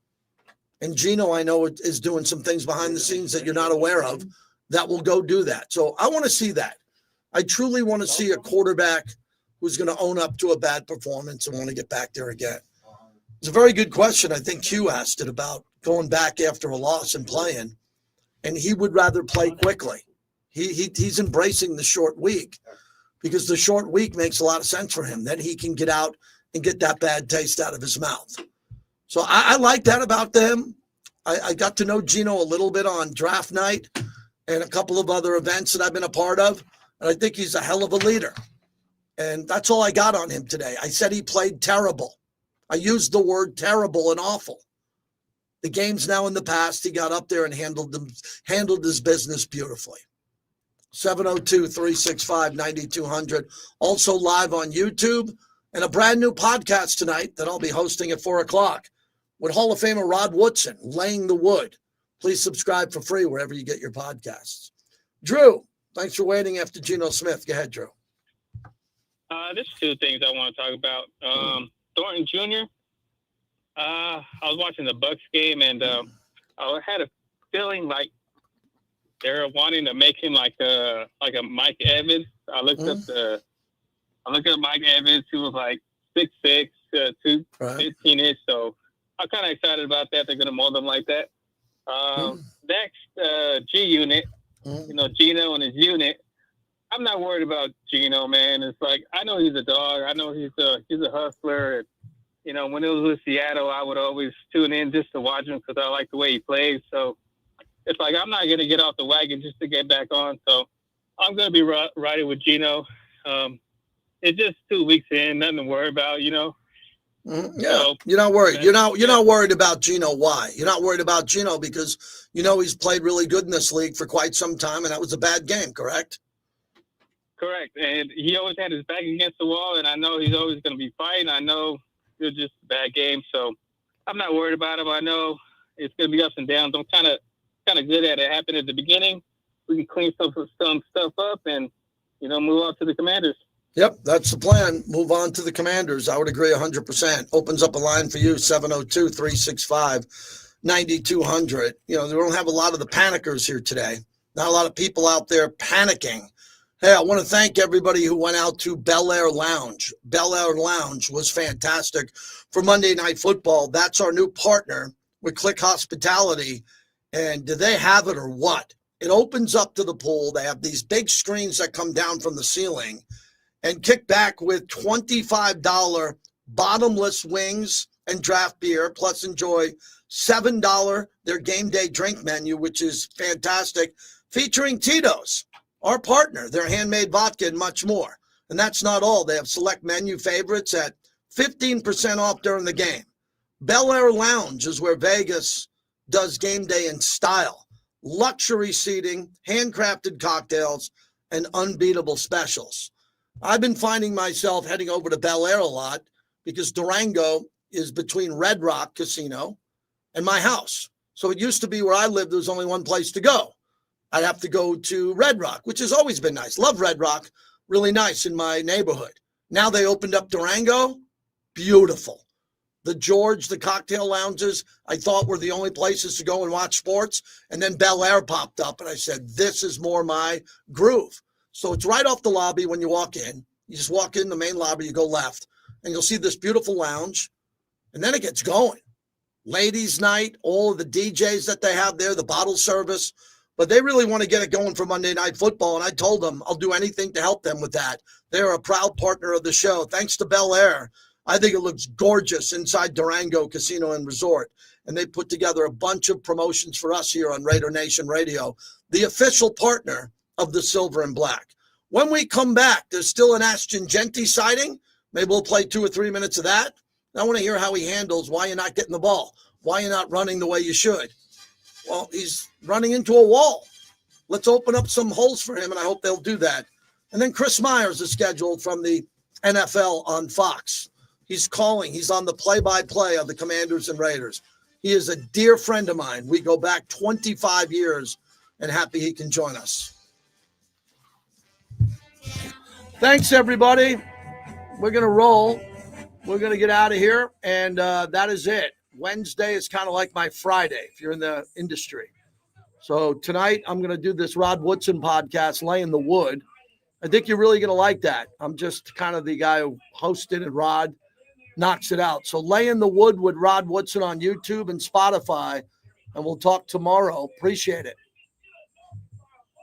And Geno, I know, is doing some things behind the scenes that you're not aware of that will go do that. So I want to see that. I truly want to see a quarterback who's going to own up to a bad performance and want to get back there again. It's a very good question. I think Q asked it about going back after a loss and playing, and he would rather play quickly. He's embracing the short week because the short week makes a lot of sense for him. Then he can get out and get that bad taste out of his mouth. So I like that about them. I got to know Geno a little bit on draft night and a couple of other events that I've been a part of, and I think he's a hell of a leader. And that's all I got on him today. I said he played terrible. I used the word terrible and awful. The game's now in the past. He got up there and handled his business beautifully. 702-365-9200. Also live on YouTube and a brand new podcast tonight that I'll be hosting at 4 o'clock with Hall of Famer Rod Woodson, Laying the Wood. Please subscribe for free wherever you get your podcasts. Drew, thanks for waiting after Geno Smith. Go ahead, Drew. There's two things I want to talk about. Thornton Jr., I was watching the Bucks game, and I had a feeling like they're wanting to make him like a Mike Evans. I looked up Mike Evans, who was like 6'6", 215-ish. So I'm kind of excited about that. They're going to mold him like that. Next, G Unit, Geno and his unit. I'm not worried about Geno, man. It's like, I know he's a dog. I know he's a hustler. And, when it was with Seattle, I would always tune in just to watch him because I like the way he plays. So it's like, I'm not going to get off the wagon just to get back on. So I'm going to be riding with Geno. It's just 2 weeks in, nothing to worry about, Yeah, so, you're not worried. You're not worried about Geno. Why? You're not worried about Geno because he's played really good in this league for quite some time, and that was a bad game, correct? Correct. And he always had his back against the wall, and I know he's always going to be fighting. I know it was just a bad game, so I'm not worried about him. I know it's going to be ups and downs. I'm kind of good at it. Happened at the beginning. We can clean some stuff up and, move on to the Commanders. Yep, that's the plan. Move on to the Commanders. I would agree 100%. Opens up a line for you, 702-365-9200. They don't have a lot of the panickers here today. Not a lot of people out there panicking. Hey, I want to thank everybody who went out to Bel Air Lounge. Bel Air Lounge was fantastic for Monday Night Football. That's our new partner with Click Hospitality. And do they have it or what? It opens up to the pool. They have these big screens that come down from the ceiling and kick back with $25 bottomless wings and draft beer, plus enjoy $7 their game day drink menu, which is fantastic, featuring Tito's, our partner, their handmade vodka, and much more. And that's not all. They have select menu favorites at 15% off during the game. Bel Air Lounge is where Vegas does game day in style. Luxury seating, handcrafted cocktails, and unbeatable specials. I've been finding myself heading over to Bel Air a lot because Durango is between Red Rock Casino and my house. So it used to be where I lived, there was only one place to go. I'd have to go to Red Rock, which has always been nice. Love Red Rock. Really nice in my neighborhood. Now they opened up Durango. Beautiful. The George, the cocktail lounges, I thought were the only places to go and watch sports. And then Bel Air popped up, and I said, this is more my groove. So it's right off the lobby when you walk in. You just walk in the main lobby, you go left, and you'll see this beautiful lounge, and then it gets going. Ladies' night, all of the DJs that they have there, the bottle service, but they really want to get it going for Monday Night Football, and I told them I'll do anything to help them with that. They're a proud partner of the show. Thanks to Bel Air, I think it looks gorgeous inside Durango Casino and Resort, and they put together a bunch of promotions for us here on Raider Nation Radio, the official partner of the Silver and Black. When we come back, there's still an Ashton Genty sighting. Maybe we'll play 2 or 3 minutes of that. I want to hear how he handles why you're not getting the ball, why you're not running the way you should. Well, he's running into a wall. Let's open up some holes for him, and I hope they'll do that. And then Chris Myers is scheduled from the NFL on Fox. He's calling. He's on the play-by-play of the Commanders and Raiders. He is a dear friend of mine. We go back 25 years, and happy he can join us. Thanks, everybody. We're going to roll. We're going to get out of here, and that is it. Wednesday is kind of like my Friday if you're in the industry. So tonight I'm going to do this Rod Woodson podcast, Laying the Wood. I think you're really going to like that. I'm just kind of the guy who hosted, and Rod knocks it out. So Laying the Wood with Rod Woodson on YouTube and Spotify, and we'll talk tomorrow. Appreciate it.